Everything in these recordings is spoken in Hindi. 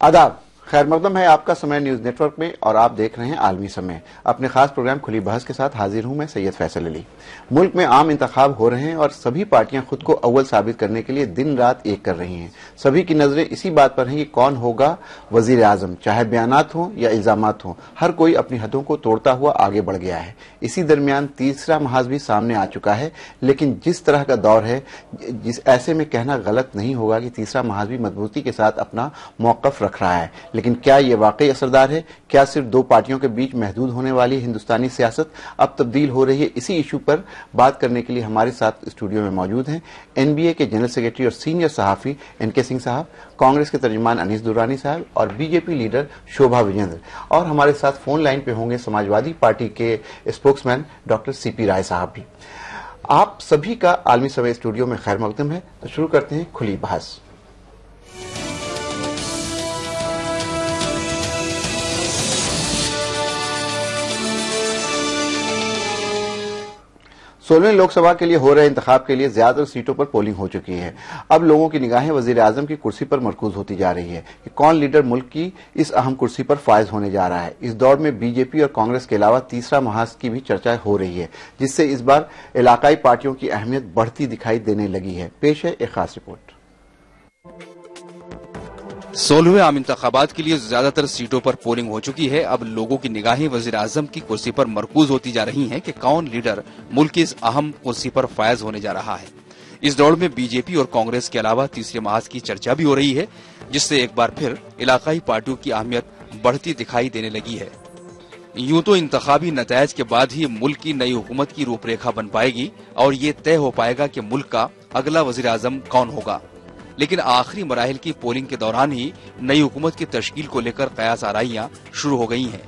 आदाब, खैर मकदम है आपका समय न्यूज नेटवर्क में और आप देख रहे हैं आलमी समय। अपने खास प्रोग्राम खुली बहस के साथ हाजिर हूं मैं सैयद फैसल अली। मुल्क में आम इंतखाब हो रहे हैं और सभी पार्टियां खुद को अव्वल साबित करने के लिए दिन रात एक कर रही हैं। सभी की नजरें इसी बात पर हैं कि कौन होगा वजीर आजम, चाहे बयानात हों या इल्जामात हों, हर कोई अपनी हदों को तोड़ता हुआ आगे बढ़ गया है। इसी दरमियान तीसरा महाज भी सामने आ चुका है, लेकिन जिस तरह का दौर है, जिस ऐसे में कहना गलत नहीं होगा कि तीसरा महाज भी मजबूती के साथ अपना मौकफ रख रहा है। लेकिन क्या ये वाकई असरदार है? क्या सिर्फ दो पार्टियों के बीच महदूद होने वाली हिंदुस्तानी सियासत अब तब्दील हो रही है? इसी इशू पर बात करने के लिए हमारे साथ स्टूडियो में मौजूद हैं एनबीए के जनरल सेक्रेटरी और सीनियर सहाफी एनके सिंह साहब, कांग्रेस के तर्जुमान अनीस दुरानी साहब और बीजेपी लीडर शोभा विजेंद्र, और हमारे साथ फोन लाइन पे होंगे समाजवादी पार्टी के स्पोक्समैन डॉक्टर सीपी राय साहब भी। आप सभी का आलमी समय स्टूडियो में खैर मकदम है। तो शुरू करते हैं खुली बहस। 16वीं लोकसभा के लिए हो रहे इंतखाब के लिए ज्यादातर सीटों पर पोलिंग हो चुकी है। अब लोगों की निगाहें वजीर आजम की कुर्सी पर मरकूज होती जा रही है कि कौन लीडर मुल्क की इस अहम कुर्सी पर फायज होने जा रहा है। इस दौर में बीजेपी और कांग्रेस के अलावा तीसरा महाज की भी चर्चा हो रही है, जिससे इस बार इलाकाई पार्टियों की अहमियत बढ़ती दिखाई देने लगी है। पेश है एक खास रिपोर्ट। 16वें आम इंतखाबात के लिए ज्यादातर सीटों पर पोलिंग हो चुकी है। अब लोगों की निगाहें वजीर आजम की कुर्सी पर मरकूज होती जा रही हैं कि कौन लीडर मुल्क की इस अहम कुर्सी पर फायज होने जा रहा है। इस दौड़ में बीजेपी और कांग्रेस के अलावा तीसरे महाज की चर्चा भी हो रही है, जिससे एक बार फिर इलाकाई पार्टियों की अहमियत बढ़ती दिखाई देने लगी है। यूं तो इंतखाबी नतायज के बाद ही मुल्क की नई हुकूमत की रूपरेखा बन पाएगी और ये तय हो पाएगा कि मुल्क का अगला वजीर आजम कौन होगा। लेकिन आखिरी मराहिल की पोलिंग के दौरान ही नई हुकूमत की तश्कील को लेकर कयास आराइयां शुरू हो गई हैं।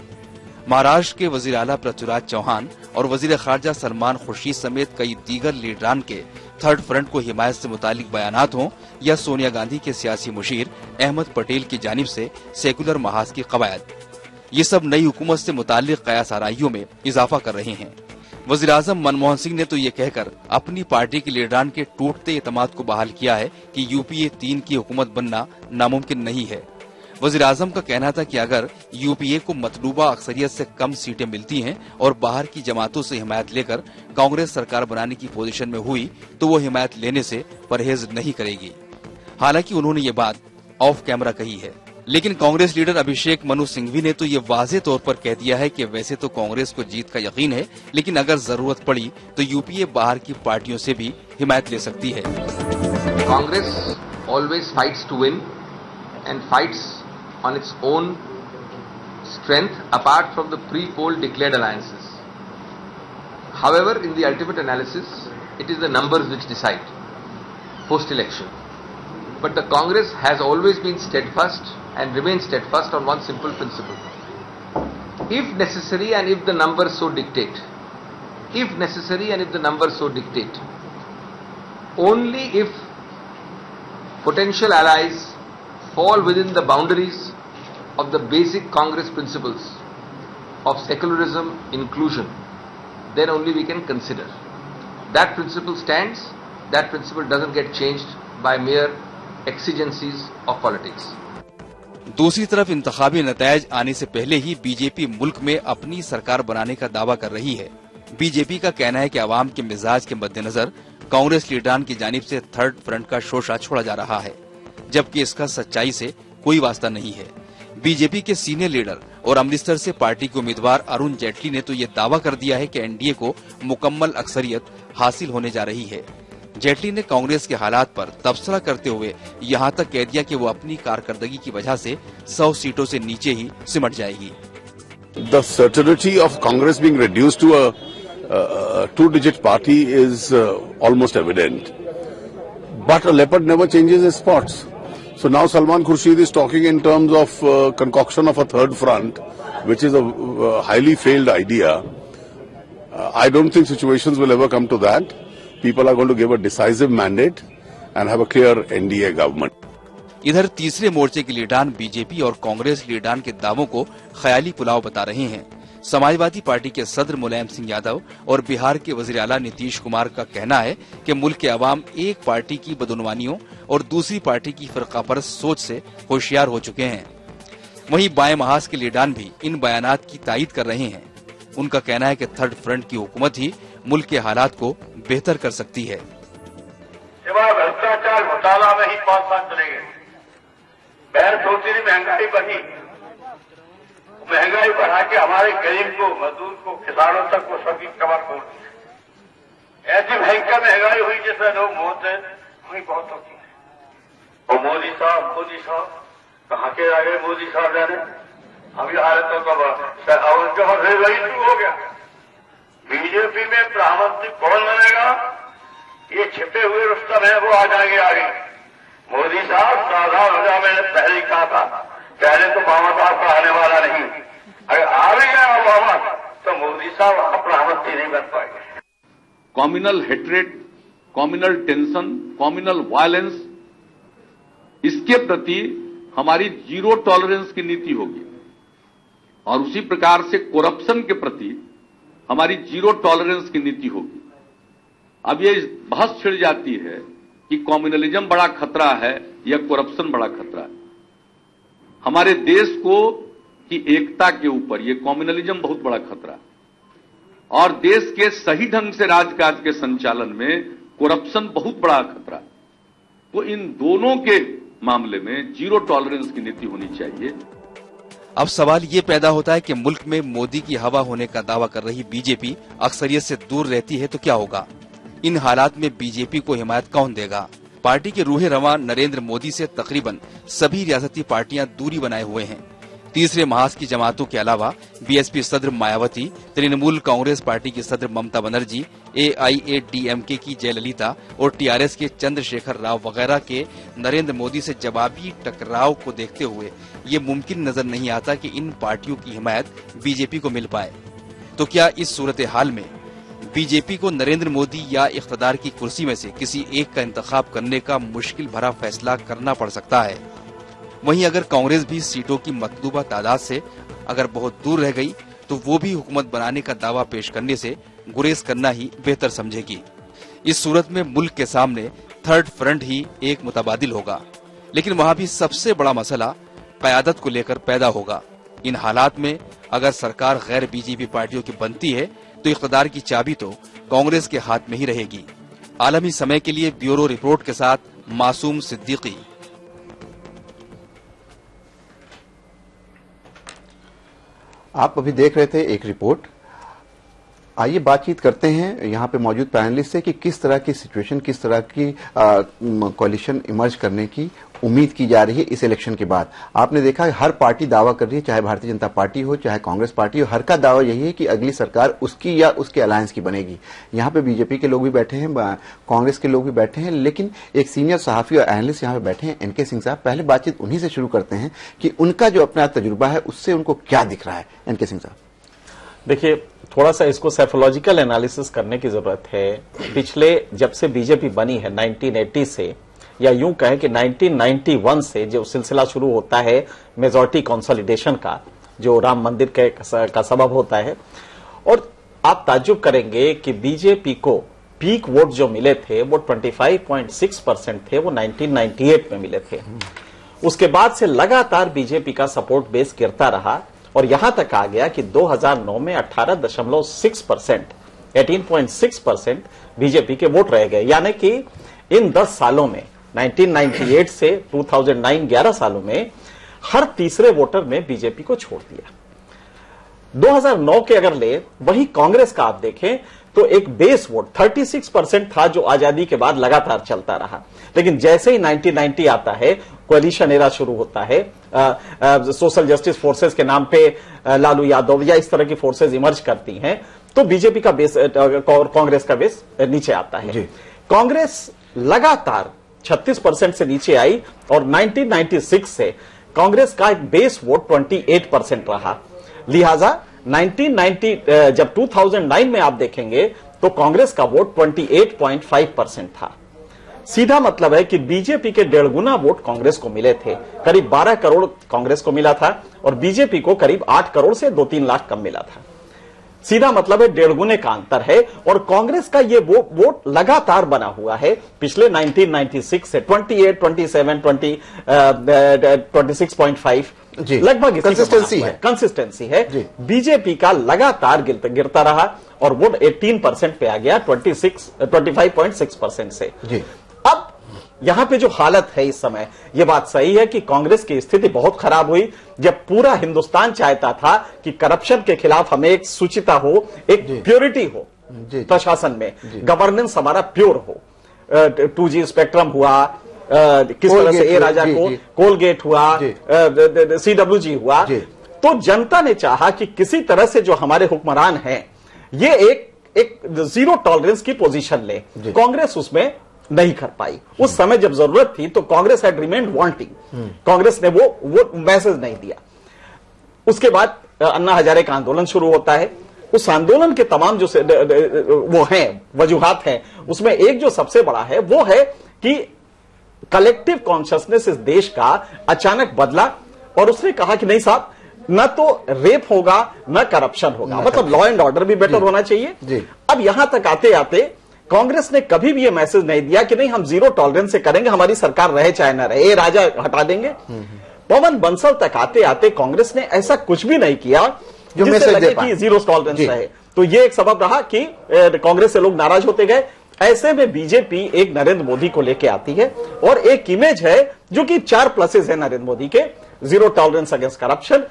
महाराष्ट्र के वजीर आला पृथ्वीराज चौहान और वजीर खारजा सलमान खुर्शीद समेत कई दीगर लीडरान के थर्ड फ्रंट को हिमायत से मुतालिक बयानात हों या सोनिया गांधी के सियासी मुशीर अहमद पटेल की जानिब से सेकुलर महाज की कवायद, ये सब नई हुकूमत से मुतालिक कयास आराइयों में इजाफा कर रहे हैं। वजीर आजम मनमोहन सिंह ने तो ये कहकर अपनी पार्टी के लीडरान के टूटते एतमाद को बहाल किया है कि यूपीए 3 की हुकूमत बनना नामुमकिन नहीं है। वजीर आजम का कहना था कि अगर यूपीए को मतलूबा अक्सरियत से कम सीटें मिलती हैं और बाहर की जमातों से हिमायत लेकर कांग्रेस सरकार बनाने की पोजीशन में हुई तो वो हिमायत लेने से परहेज नहीं करेगी। हालांकि उन्होंने ये बात ऑफ कैमरा कही है। लेकिन कांग्रेस लीडर अभिषेक मनु सिंघवी ने तो ये वाज़ेह तौर पर कह दिया है कि वैसे तो कांग्रेस को जीत का यकीन है, लेकिन अगर जरूरत पड़ी तो यूपीए बाहर की पार्टियों से भी हिमायत ले सकती है। Congress always fights to win and fights on its own strength apart from the pre poll declared alliances. However, in the ultimate analysis it is the numbers which decide post election, but the Congress has always been steadfast and remains steadfast on one simple principle. If necessary and if the numbers so dictate, only if potential allies fall within the boundaries of the basic Congress principles of secularism, inclusion, then only we can consider. That principle stands, that principle doesn't get changed by mere exigencies of politics. दूसरी तरफ इंतखाबी नतायज आने से पहले ही बीजेपी मुल्क में अपनी सरकार बनाने का दावा कर रही है। बीजेपी का कहना है कि आवाम के मिजाज के मद्देनजर कांग्रेस लीडरान की जानिब से थर्ड फ्रंट का शोशा छोड़ा जा रहा है, जबकि इसका सच्चाई से कोई वास्ता नहीं है। बीजेपी के सीनियर लीडर और अमृतसर से पार्टी के उम्मीदवार अरुण जेटली ने तो ये दावा कर दिया है कि एनडीए को मुकम्मल अक्सरियत हासिल होने जा रही है। जेटली ने कांग्रेस के हालात पर तबसरा करते हुए यहाँ तक कह दिया कि वो अपनी कारकर्दगी की वजह से 100 सीटों से नीचे ही सिमट जाएगी। The certainty of Congress being reduced to a two-digit party is almost evident. But a leopard never changes his spots. So now Salman Khurshid is talking in terms of concoction of a third front, which is a highly failed idea. I don't think situations will ever come to that. People are going to give a decisive mandate and have a clear NDA government. इधर तीसरे मोर्चे के लीडरान बीजेपी और कांग्रेस लीडरान के दावों को ख्याली पुलाव बता रहे हैं। समाजवादी पार्टी के सदर मुलायम सिंह यादव और बिहार के वजीर आला नीतीश कुमार का कहना है कि मुल्क के अवाम एक पार्टी की बदउनवानियों और दूसरी पार्टी की फिरकापरस्त सोच से होशियार हो चुके हैं वहीं बाएं महाज के लीडरान भी इन बयानात की तायीद कर रहे हैं। उनका कहना है कि थर्ड फ्रंट की हुकूमत ही मुल्क के हालात को बेहतर कर सकती है। सिवाय भ्रष्टाचार घोटाला में ही 5 साल चले गए। बहर सोचती रही, महंगाई बढ़ी, महंगाई बढ़ा के हमारे गरीब को, मजदूर को, किसानों तक को सबकी कमर फोड़ दी। ऐसी भयंकर महंगाई हुई जिसमें लोग मौत हुई बहुत होती है। और मोदी साहब कहाँ के आ गए? मोदी साहब जाने अभी हालतों का फिर वही शुरू हो गया। बीजेपी में प्रधानमंत्री कौन बनेगा? ये छिपे हुए रुस्तम है, वो आ जाएंगे आगे। मोदी साहब सावधान हो जाओ, मैंने पहले ही कहा था, पहले तो बाबा साहब का आने वाला नहीं। अगर आ भी गया बाबा तो मोदी साहब वहां प्रधानमंत्री नहीं बन पाएंगे। Communal hatred, communal tension, communal violence, इसके प्रति हमारी जीरो टॉलरेंस की नीति होगी और उसी प्रकार से करप्शन के प्रति हमारी जीरो टॉलरेंस की नीति होगी। अब ये बहस छिड़ जाती है कि कम्युनलिज्म बड़ा खतरा है या करप्शन बड़ा खतरा है। हमारे देश को की एकता के ऊपर ये कम्युनलिज्म बहुत बड़ा खतरा है और देश के सही ढंग से राजकाज के संचालन में करप्शन बहुत बड़ा खतरा है। तो इन दोनों के मामले में जीरो टॉलरेंस की नीति होनी चाहिए। अब सवाल ये पैदा होता है कि मुल्क में मोदी की हवा होने का दावा कर रही बीजेपी अक्सरियत से दूर रहती है तो क्या होगा? इन हालात में बीजेपी को हिमायत कौन देगा? पार्टी के रूहे रवां नरेंद्र मोदी से तकरीबन सभी रियासती पार्टियां दूरी बनाए हुए हैं। तीसरे महाज की जमातों के अलावा बीएसपी सदर मायावती, तृणमूल कांग्रेस पार्टी की सदर ममता बनर्जी, एआईएडीएमके की जयललिता और टीआरएस के चंद्रशेखर राव वगैरह के नरेंद्र मोदी से जवाबी टकराव को देखते हुए ये मुमकिन नजर नहीं आता कि इन पार्टियों की हिमायत बीजेपी को मिल पाए। तो क्या इस सूरत हाल में बीजेपी को नरेंद्र मोदी या इख्तदार की कुर्सी में से किसी एक का इंतखाब करने का मुश्किल भरा फैसला करना पड़ सकता है? वहीं अगर कांग्रेस भी सीटों की मतलूबा तादाद से अगर बहुत दूर रह गई तो वो भी हुकूमत बनाने का दावा पेश करने से गुरेज करना ही बेहतर समझेगी। इस सूरत में मुल्क के सामने थर्ड फ्रंट ही एक मुतबादिल होगा, लेकिन वहाँ भी सबसे बड़ा मसला क़यादत को लेकर पैदा होगा। इन हालात में अगर सरकार गैर बीजेपी पार्टियों की बनती है तो इख्तिदार की चाबी तो कांग्रेस के हाथ में ही रहेगी। आलमी समय के लिए ब्यूरो रिपोर्ट के साथ मासूम सिद्दीकी। आप अभी देख रहे थे एक रिपोर्ट। आइए बातचीत करते हैं यहाँ पे मौजूद पैनलिस्ट से कि किस तरह की सिचुएशन, किस तरह की कोalition इमर्ज करने की उम्मीद की जा रही है इस इलेक्शन के बाद। आपने देखा हर पार्टी दावा कर रही है, चाहे भारतीय जनता पार्टी हो, चाहे कांग्रेस पार्टी हो, हर का दावा यही है कि अगली सरकार उसकी या उसके अलायंस की बनेगी। यहाँ पे बीजेपी के लोग भी बैठे हैं, कांग्रेस के लोग भी बैठे हैं, लेकिन एक सीनियर सहाफी और एनालिस्ट यहाँ पे बैठे हैं, एनके सिंह साहब। पहले बातचीत उन्हीं से शुरू करते हैं कि उनका जो अपना तजुर्बा है उससे उनको क्या दिख रहा है। एनके सिंह साहब, देखिए, थोड़ा सा इसको साइकोलॉजिकल एनालिसिस करने की जरूरत है। पिछले जब से बीजेपी बनी है 1980 से, या यूं कहें कि 1991 से जो सिलसिला शुरू होता है मेजॉरिटी कंसोलिडेशन का, जो राम मंदिर का सबब होता है, और आप ताज्जुब करेंगे कि बीजेपी को पीक वोट जो मिले थे वो 25.6% थे, वो 1998 में मिले थे। उसके बाद से लगातार बीजेपी का सपोर्ट बेस गिरता रहा और यहां तक आ गया कि 2009 में 18.6%, 18.6% बीजेपी के वोट रह गए। यानी कि इन 10 सालों में 1998 से 2009 11 सालों में हर तीसरे वोटर ने बीजेपी को छोड़ दिया। 2009 के अगर ले वही कांग्रेस का आप देखें तो एक बेस वोट 36% था जो आजादी के बाद लगातार चलता रहा। लेकिन जैसे ही 1990 आता है, कोalition एरा शुरू होता है, सोशल जस्टिस फोर्सेस के नाम पे लालू यादव या इस तरह की फोर्सेस इमर्ज करती हैं, तो बीजेपी का बेस और कांग्रेस का बेस नीचे आता है। कांग्रेस लगातार 36% से नीचे आई और 1996 से कांग्रेस का एक बेस वोट 28% रहा। लिहाजा 1990 जब 2009 में आप देखेंगे तो कांग्रेस का वोट 28.5% था। सीधा मतलब है कि बीजेपी के 1.5 गुना वोट कांग्रेस को मिले थे। करीब 12 करोड़ कांग्रेस को मिला था और बीजेपी को करीब 8 करोड़ से 2-3 लाख कम मिला था। सीधा मतलब है 1.5 गुने का अंतर है। और कांग्रेस का ये वोट लगातार बना हुआ है पिछले 1996 से 28, 27, 26.5 लगभग कंसिस्टेंसी है। बीजेपी का लगातार गिरता रहा और वोट 18% पे आ गया 25.6% से। अब यहां पे जो हालत है इस समय, यह बात सही है कि कांग्रेस की स्थिति बहुत खराब हुई जब पूरा हिंदुस्तान चाहता था कि करप्शन के खिलाफ हमें एक सुचिता हो, एक प्योरिटी हो प्रशासन में, गवर्नेंस हमारा प्योर हो। 2G स्पेक्ट्रम हुआ, किस तरह से ए राजा को कोलगेट हुआ, CWG हुआ, तो जनता ने चाहा कि किसी तरह से जो हमारे हुक्मरान हैं ये एक जीरो टॉलरेंस की पोजीशन ले। कांग्रेस उसमें नहीं कर पाई। उस समय जब जरूरत थी तो Congress had remained wanting, Congress ने वो मैसेज नहीं दिया। उसके बाद अन्ना हजारे का आंदोलन शुरू होता है। उस आंदोलन के तमाम जो वो हैं वजूहात हैं, उसमें एक जो सबसे बड़ा है वो है कि कलेक्टिव कॉन्शियसनेस इस देश का अचानक बदला और उसने कहा कि नहीं साहब, न तो रेप होगा न करप्शन होगा, मतलब लॉ एंड ऑर्डर भी बेटर होना चाहिए। अब यहां तक आते आते कांग्रेस ने कभी भी यह मैसेज नहीं दिया कि नहीं हम जीरो टॉलरेंस से करेंगे, हमारी सरकार रहे चाहे न रहे, ये राजा हटा देंगे। पवन बंसल तक आते आते कांग्रेस ने ऐसा कुछ भी नहीं किया जो मैसेज लगे कि जीरो टॉलरेंस रहे। तो ये एक सबब रहा कि कांग्रेस से लोग नाराज होते गए। ऐसे में बीजेपी एक नरेंद्र मोदी को लेके आती है और एक इमेज है जो कि 4 प्लसेस है नरेंद्र मोदी के, zero tolerance against corruption,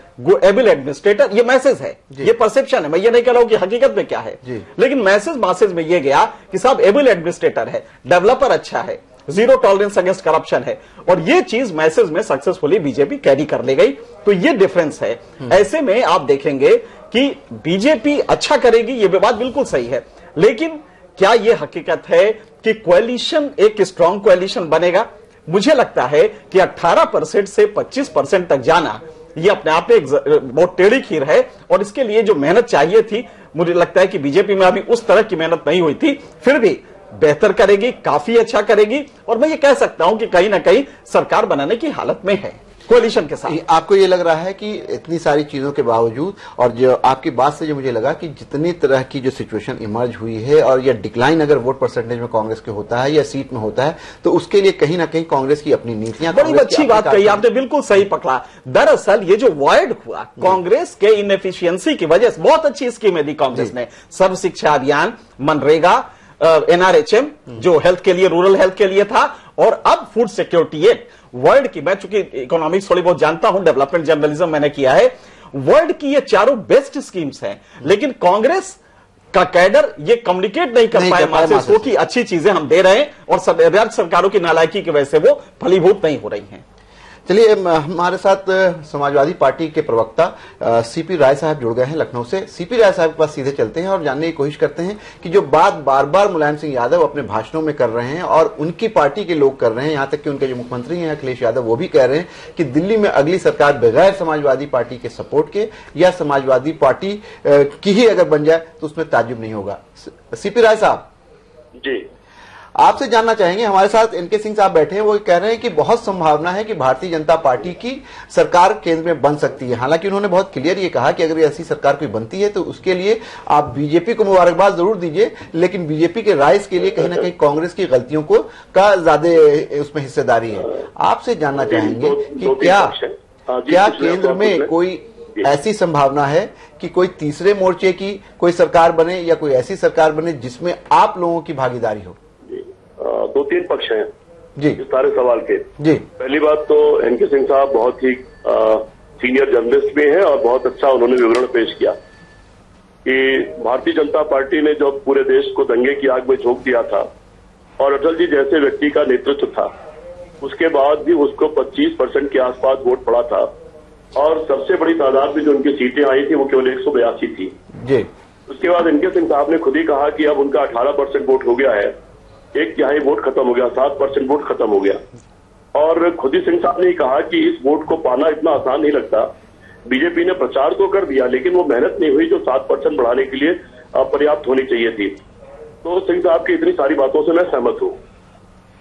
able administrator, ये मैसेज है, ये परसेप्शन है। मैं ये नहीं कह रहा हूं कि हकीकत में क्या है, लेकिन मैसेज में ये गया कि साहब एबल एडमिनिस्ट्रेटर है, डेवलपर अच्छा है, जीरो टॉलरेंस अगेंस्ट करप्शन है, और ये चीज मैसेज में सक्सेसफुली बीजेपी कैरी कर ले गई। तो ये डिफरेंस है। ऐसे में आप देखेंगे कि बीजेपी अच्छा करेगी, ये बात बिल्कुल सही है, लेकिन क्या यह हकीकत है कि कोएलिशन एक स्ट्रांग कोएलिशन बनेगा? मुझे लगता है कि 18% से 25% तक जाना यह अपने आप में एक बहुत टेढ़ी खीर है और इसके लिए जो मेहनत चाहिए थी, मुझे लगता है कि बीजेपी में अभी उस तरह की मेहनत नहीं हुई थी। फिर भी बेहतर करेगी, काफी अच्छा करेगी, और मैं ये कह सकता हूं कि कहीं ना कहीं सरकार बनाने की हालत में है कोalition के साथ। आपको ये लग रहा है कि इतनी सारी चीजों के बावजूद, और जो आपकी बात से जो मुझे लगा कि जितनी तरह की जो सिचुएशन इमर्ज हुई है और यह डिक्लाइन अगर वोट परसेंटेज में कांग्रेस के होता है या सीट में होता है, तो उसके लिए कहीं ना कहीं कांग्रेस की अपनी नीतियां, बड़ी अच्छी बात कही आपने, बिल्कुल सही पकड़ा। दरअसल ये जो वॉइड हुआ कांग्रेस के इनएफिशिएंसी की वजह से, बहुत अच्छी स्कीमें दी कांग्रेस ने, सर्व शिक्षा अभियान, मनरेगा, NRHM जो हेल्थ के लिए, रूरल हेल्थ के लिए था, और अब फूड सिक्योरिटी एक्ट। वर्ल्ड की, मैं चूंकि इकोनॉमिक्स थोड़ी बहुत जानता हूं, डेवलपमेंट जर्नलिज्म मैंने किया है, वर्ल्ड की ये चारों बेस्ट स्कीम्स हैं, लेकिन कांग्रेस का कैडर ये कम्युनिकेट नहीं कर पाए मासेस को कि अच्छी चीजें हम दे रहे हैं, और राज्य सरकारों की नालायकी की वजह से वो फलीभूत नहीं हो रही हैं। चलिए, हमारे साथ समाजवादी पार्टी के प्रवक्ता सीपी राय साहब जुड़ गए हैं लखनऊ से। सीपी राय साहब के पास सीधे चलते हैं और जानने की कोशिश करते हैं कि जो बात बार बार मुलायम सिंह यादव अपने भाषणों में कर रहे हैं और उनकी पार्टी के लोग कर रहे हैं, यहां तक कि उनके जो मुख्यमंत्री हैं अखिलेश यादव वो भी कह रहे हैं कि दिल्ली में अगली सरकार बगैर समाजवादी पार्टी के सपोर्ट के या समाजवादी पार्टी की ही अगर बन जाए तो उसमें ताज्जुब नहीं होगा। सीपी राय साहब जी, आपसे जानना चाहेंगे, हमारे साथ एनके सिंह साहब बैठे हैं, वो कह रहे हैं कि बहुत संभावना है कि भारतीय जनता पार्टी की सरकार केंद्र में बन सकती है। हालांकि उन्होंने बहुत क्लियर ये कहा कि अगर ऐसी सरकार कोई बनती है तो उसके लिए आप बीजेपी को मुबारकबाद जरूर दीजिए, लेकिन बीजेपी के राइज के लिए कहीं ना कहीं कांग्रेस की गलतियों को का ज्यादा उसमें हिस्सेदारी है। आपसे जानना चाहेंगे कि क्या केंद्र में कोई ऐसी संभावना है कि कोई तीसरे मोर्चे की कोई सरकार बने या कोई ऐसी सरकार बने जिसमें आप लोगों की भागीदारी हो? 2-3 पक्ष हैं जी इस सारे सवाल के। जी, पहली बात तो एनके सिंह साहब बहुत ही सीनियर जर्नलिस्ट भी हैं और बहुत अच्छा उन्होंने विवरण पेश किया कि भारतीय जनता पार्टी ने जो पूरे देश को दंगे की आग में झोंक दिया था और अटल जी जैसे व्यक्ति का नेतृत्व था, उसके बाद भी उसको 25% के आसपास वोट पड़ा था और सबसे बड़ी तादाद में जो उनकी सीटें आई थी वो केवल 182 थी जी। उसके बाद एनके सिंह साहब ने खुद ही कहा कि अब उनका 18% वोट हो गया है, 1/3 वोट खत्म हो गया, 7% वोट खत्म हो गया। और खुद ही सिंह साहब ने कहा कि इस वोट को पाना इतना आसान नहीं लगता। बीजेपी ने प्रचार तो कर दिया लेकिन वो मेहनत नहीं हुई जो 7% बढ़ाने के लिए पर्याप्त होनी चाहिए थी। तो सिंह साहब की इतनी सारी बातों से मैं सहमत हूं।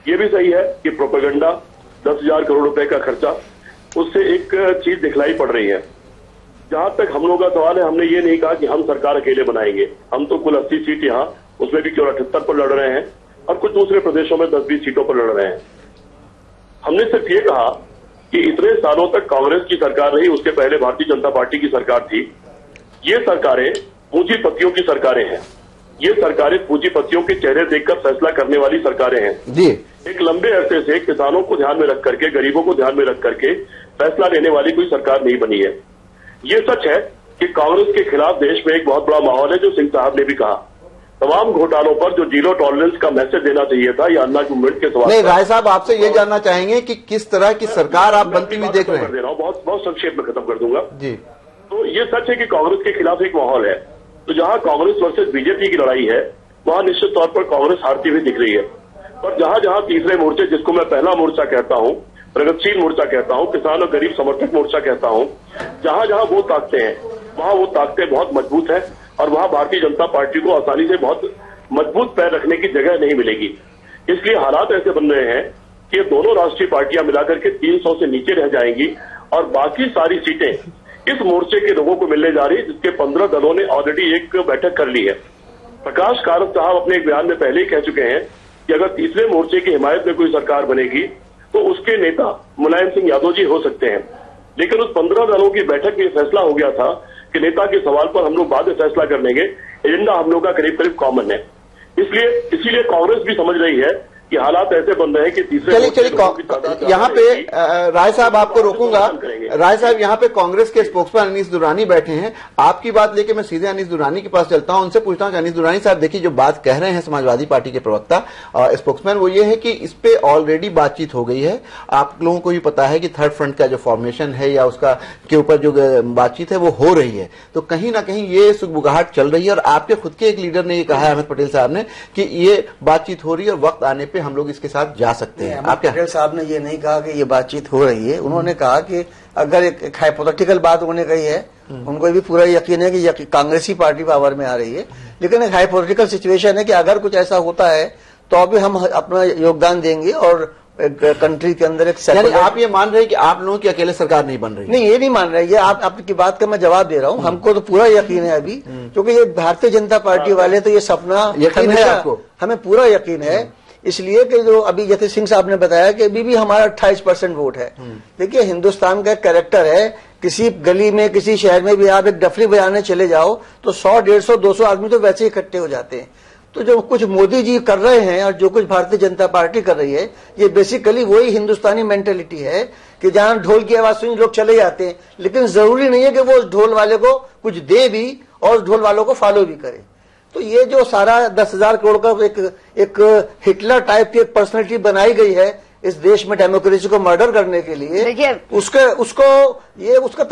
ये भी सही है कि प्रोपेगेंडा 10,000 करोड़ रुपए का खर्चा, उससे एक चीज दिखलाई पड़ रही है जहां तक हम लोगों का सवाल है, हमने ये नहीं कहा कि हम सरकार अकेले बनाएंगे। हम तो कुल 80 सीट यहाँ, उसमें भी केवल 78 पर लड़ रहे हैं और कुछ दूसरे प्रदेशों में 10-20 सीटों पर लड़ रहे हैं। हमने सिर्फ ये कहा कि इतने सालों तक कांग्रेस की सरकार रही, उसके पहले भारतीय जनता पार्टी की सरकार थी। ये सरकारें पूंजीपतियों की सरकारें हैं। ये सरकारें पूंजीपतियों के चेहरे देखकर फैसला करने वाली सरकारें हैं जी। एक लंबे अरसे से किसानों को ध्यान में रख करके, गरीबों को ध्यान में रख करके फैसला लेने वाली कोई सरकार नहीं बनी है। ये सच है कि कांग्रेस के खिलाफ देश में एक बहुत बड़ा माहौल है, जो सिंह साहब ने भी कहा। तमाम घोटालों पर जो जीरो टॉलरेंस का मैसेज देना चाहिए था, या अन्ना मूवमेंट के सवाल नहीं, राय साहब आपसे ये जानना चाहेंगे कि किस तरह की सरकार आप बनती हुई देख रहे हैं। बहुत संक्षेप में खत्म कर दूंगा जी। तो ये सच है कि कांग्रेस के खिलाफ एक माहौल है। तो जहां कांग्रेस वर्सेस बीजेपी की लड़ाई है, वहां निश्चित तौर पर कांग्रेस हारती हुई दिख रही है। और जहां जहां तीसरे मोर्चे, जिसको मैं पहला मोर्चा कहता हूं, प्रगतिशील मोर्चा कहता हूं, किसान और गरीब समर्थक मोर्चा कहता हूं, जहां जहां वो ताकतें हैं, वहां वो ताकतें बहुत मजबूत है और वहां भारतीय जनता पार्टी को आसानी से बहुत मजबूत पैर रखने की जगह नहीं मिलेगी। इसलिए हालात ऐसे बन रहे हैं कि दोनों राष्ट्रीय पार्टियां मिलाकर के 300 से नीचे रह जाएंगी और बाकी सारी सीटें इस मोर्चे के लोगों को मिलने जा रही है, जिसके 15 दलों ने ऑलरेडी एक बैठक कर ली है। प्रकाश कारत साहब अपने एक बयान में पहले ही कह चुके हैं कि अगर तीसरे मोर्चे की हिमायत में कोई सरकार बनेगी तो उसके नेता मुलायम सिंह यादव जी हो सकते हैं। लेकिन उस 15 दलों की बैठक में फैसला हो गया था कि नेता के सवाल पर हम लोग बाद में फैसला कर लेंगे। एजेंडा हम लोग का करीब करीब कॉमन है। इसीलिए कांग्रेस भी समझ रही है कि हालात ऐसे बन रहे हैं कि तीसरे यहाँ पे राय साहब आपको रोकूंगा। राय साहब, यहाँ पे कांग्रेस के स्पोक्समैन अनीस दुरानी बैठे हैं। आपकी बात लेके मैं सीधे अनीस दुरानी के पास चलता हूं, उनसे पूछता हूं कि अनीस दुरानी साहब, देखिए जो बात कह रहे हैं समाजवादी पार्टी के प्रवक्ता स्पोक्समैन, वो ये है कि इस पे ऑलरेडी बातचीत हो गई है। आप लोगों को भी पता है कि थर्ड फ्रंट का जो फॉर्मेशन है या उसका के ऊपर जो बातचीत है वो हो रही है। तो कहीं ना कहीं ये सुगबुगाहट चल रही है और आपके खुद के एक लीडर ने ये कहा है, अहमद पटेल साहब ने, कि ये बातचीत हो रही है और वक्त आने पे हम लोग इसके साथ जा सकते हैं। अहमद पटेल साहब ने ये नहीं कहा कि ये बातचीत हो रही है। उन्होंने कहा कि अगर एक हाइपोथेटिकल बात उन्होंने कही है, उनको भी पूरा यकीन है कि कांग्रेसी पार्टी पावर में आ रही है, लेकिन एक हाइपोथेटिकल सिचुएशन है कि अगर कुछ ऐसा होता है तो अभी हम अपना योगदान देंगे और कंट्री के अंदर एक यानी आप ये मान रहे हैं कि आप लोगों की अकेले सरकार नहीं बन रही? नहीं, ये नहीं मान रहे। ये आपकी बात का मैं जवाब दे रहा हूँ। हमको तो पूरा यकीन है अभी, क्योंकि ये भारतीय जनता पार्टी वाले तो ये सपना यकीन है आपको? हमें पूरा यकीन है, इसलिए कि जो अभी जैसे सिंह साहब ने बताया कि अभी भी हमारा 28% वोट है। देखिए, हिंदुस्तान का एक कैरेक्टर है, किसी गली में किसी शहर में भी आप एक डफली बजाने चले जाओ तो 100, 150, 200 आदमी तो वैसे ही इकट्ठे हो जाते हैं। तो जो कुछ मोदी जी कर रहे हैं और जो कुछ भारतीय जनता पार्टी कर रही है, ये बेसिकली वही हिंदुस्तानी मेंटेलिटी है कि जहां ढोल की आवाज सुनी लोग चले जाते हैं, लेकिन जरूरी नहीं है कि वो उस ढोल वाले को कुछ दे भी और उस ढोल वालों को फॉलो भी करे। तो ये जो सारा 10,000 करोड़ का एक हिटलर टाइप की एक पर्सनैलिटी बनाई गई है इस देश में डेमोक्रेसी को मर्डर करने के लिए, उसका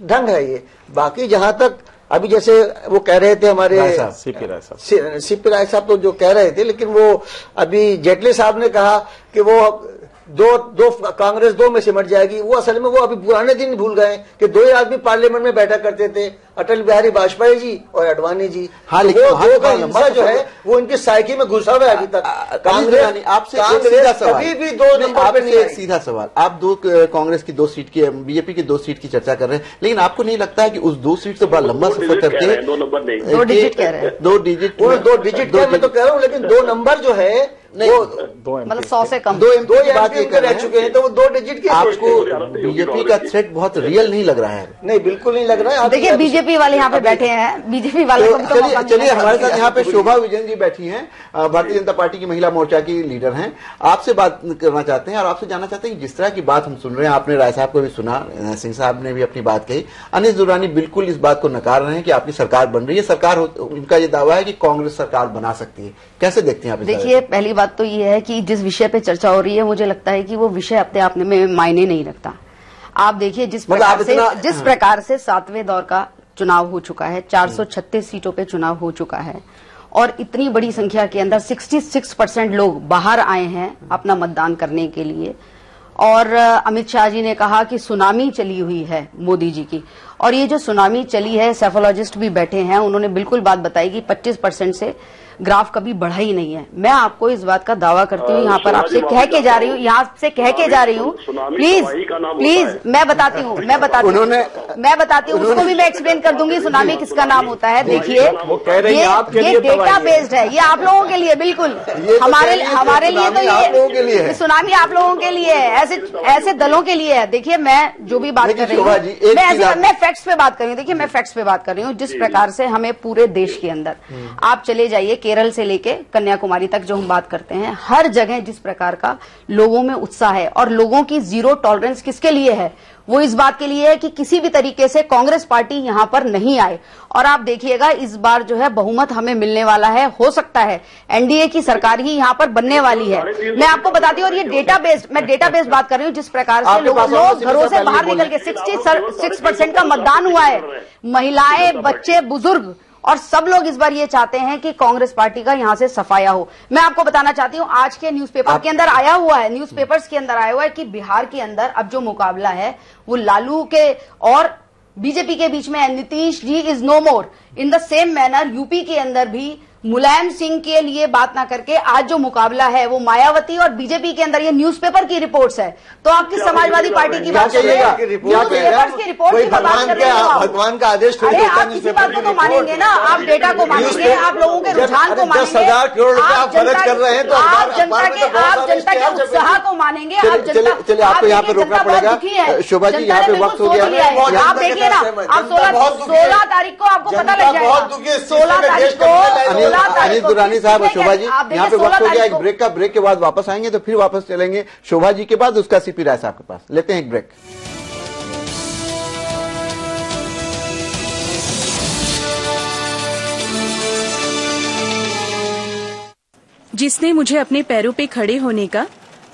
ढंग है ये। बाकी जहां तक अभी जैसे वो कह रहे थे हमारे सीपी राय साहब तो जो कह रहे थे, लेकिन वो अभी जेटली साहब ने कहा कि वो दो कांग्रेस 2 में सिमट जाएगी। वो असल में वो अभी पुराने दिन भूल गए कि 2 ही आदमी पार्लियामेंट में बैठा करते थे, अटल बिहारी वाजपेयी जी और अडवाणी जी। हाँ, लेकिन वो का हिंसा जो है वो इनकी साइकी में घुसा हुआ है अभी तक। कांग्रेस आपसे कभी भी 2 नंबर पे नहीं। एक सीधा सवाल, आप कांग्रेस की 2 सीट की, बीजेपी की 2 सीट की चर्चा कर रहे हैं, लेकिन आपको नहीं लगता है कि उस 2 सीट से बड़ा लंबा सफर करके 2 नंबर नहीं, 2 डिजिट कह रहे हैं, 2 डिजिट मैं तो कह रहा हूँ, लेकिन 2 नंबर जो है वो मतलब 100 से कम 2 एमपी की बात रह चुके हैं, तो वो 2 डिजिट की। आपको बीजेपी का थ्रेट बहुत रियल नहीं लग रहा है? नहीं, बिल्कुल नहीं लग रहा है। देखिए, बीजेपी वाले यहाँ पे बैठे हैं, बीजेपी वाले चलिए हमारे साथ यहाँ पे शोभा विजयन जी बैठी हैं, भारतीय जनता पार्टी की महिला मोर्चा की लीडर हैं। आपसे बात करना चाहते हैं और आपसे जानना चाहते हैं कि जिस तरह की बात हम सुन रहे हैं, आपने राय साहब को भी सुना, सिंह साहब ने भी अपनी बात कही, अनीस दुरानी बिल्कुल इस बात को नकार रहे हैं कि आपकी सरकार बन रही है। सरकार उनका ये दावा है कि कांग्रेस सरकार बना सकती है। कैसे देखते हैं आप? देखिए, पहली बात तो ये है कि जिस विषय पे चर्चा हो रही है, मुझे लगता है कि वो विषय अपने आप में मायने नहीं रखता। आप देखिए, जिस प्रकार से 7वें दौर का चुनाव हो चुका है, 436 सीटों पे चुनाव हो चुका है और इतनी बड़ी संख्या के अंदर 66% लोग बाहर आए हैं अपना मतदान करने के लिए। और अमित शाह जी ने कहा कि सुनामी चली हुई है मोदी जी की, और ये जो सुनामी चली है, सेफोलॉजिस्ट भी बैठे हैं, उन्होंने बिल्कुल बात बताई कि 25% से ग्राफ कभी बढ़ा ही नहीं है। मैं आपको इस बात का दावा करती हूँ, यहाँ पर आपसे कह के जा रही हूँ, यहाँ से कह के जा रही हूँ। प्लीज मैं बताती हूँ, उसको भी मैं एक्सप्लेन कर दूंगी सुनामी किसका नाम होता है। देखिए ये डेटा बेस्ड है, ये आप लोगों के लिए, बिल्कुल हमारे लिए तो ये सुनामी आप लोगों के लिए है, ऐसे दलों के लिए है। देखिए मैं जो भी बात कर रही हूँ, मैं फैक्ट्स पे बात कर रही हूँ। देखिए मैं फैक्ट्स पे बात कर रही हूँ। जिस प्रकार से हमें पूरे देश के अंदर, आप चले जाइए केरल से लेके कन्याकुमारी तक जो हम बात करते हैं, हर जगह जिस प्रकार का लोगों में उत्साह है और लोगों की जीरो टॉलरेंस किसके लिए है, वो इस बात के लिए है कि किसी भी तरीके से कांग्रेस पार्टी यहां पर नहीं आए। और आप देखिएगा इस बार जो है बहुमत हमें मिलने वाला है, हो सकता है एनडीए की सरकार ही यहां पर बनने वाली है। मैं आपको बताती हूँ, और ये डेटा बेस्ड बात कर रही हूँ। जिस प्रकार से लोग घरों से बाहर निकल के 66% का मतदान हुआ है, महिलाएं, बच्चे, बुजुर्ग, और सब लोग इस बार ये चाहते हैं कि कांग्रेस पार्टी का यहां से सफाया हो। मैं आपको बताना चाहती हूं, आज के न्यूज़पेपर के अंदर आया हुआ है, न्यूज़पेपर्स के अंदर आया हुआ है कि बिहार के अंदर अब जो मुकाबला है वो लालू के और बीजेपी के बीच में है। Nitish ji is no more. In the same manner UP के अंदर भी मुलायम सिंह के लिए बात ना करके आज जो मुकाबला है वो मायावती और बीजेपी के अंदर, ये न्यूज़पेपर की रिपोर्ट्स है। तो आपकी समाजवादी पार्टी की बात कर रहे हैं, न्यूज़पेपर्स की रिपोर्ट की बात कर रहे हैं। भगवान का आदेश थोड़ी होता है। आप किसी बात को तो मानेंगे ना, आप डेटा को मानेंगे, आप लोगों के रुझान को मानेंगे, 10,000 करोड़ रुपए आप खर्च कर रहे हैं, तो आप जनता के उत्साह को मानेंगे। चलिए आपको यहाँ पे रोकना पड़ेगा। शोभा जी यहाँ पे वक्त हो गया। आप देखिए ना, आप 16 तारीख को आपको पता लग जाएगा। 16 तारीख को अनिल दुरानी साहब और शोभा जी यहाँ पे वक्त हो गया एक ब्रेक का। ब्रेक के बाद वापस आएंगे, तो फिर वापस चलेंगे शोभा जी के बाद उसका सीपी राय साहब के पास। लेते हैं एक ब्रेक। जिसने मुझे अपने पैरों पे खड़े होने का,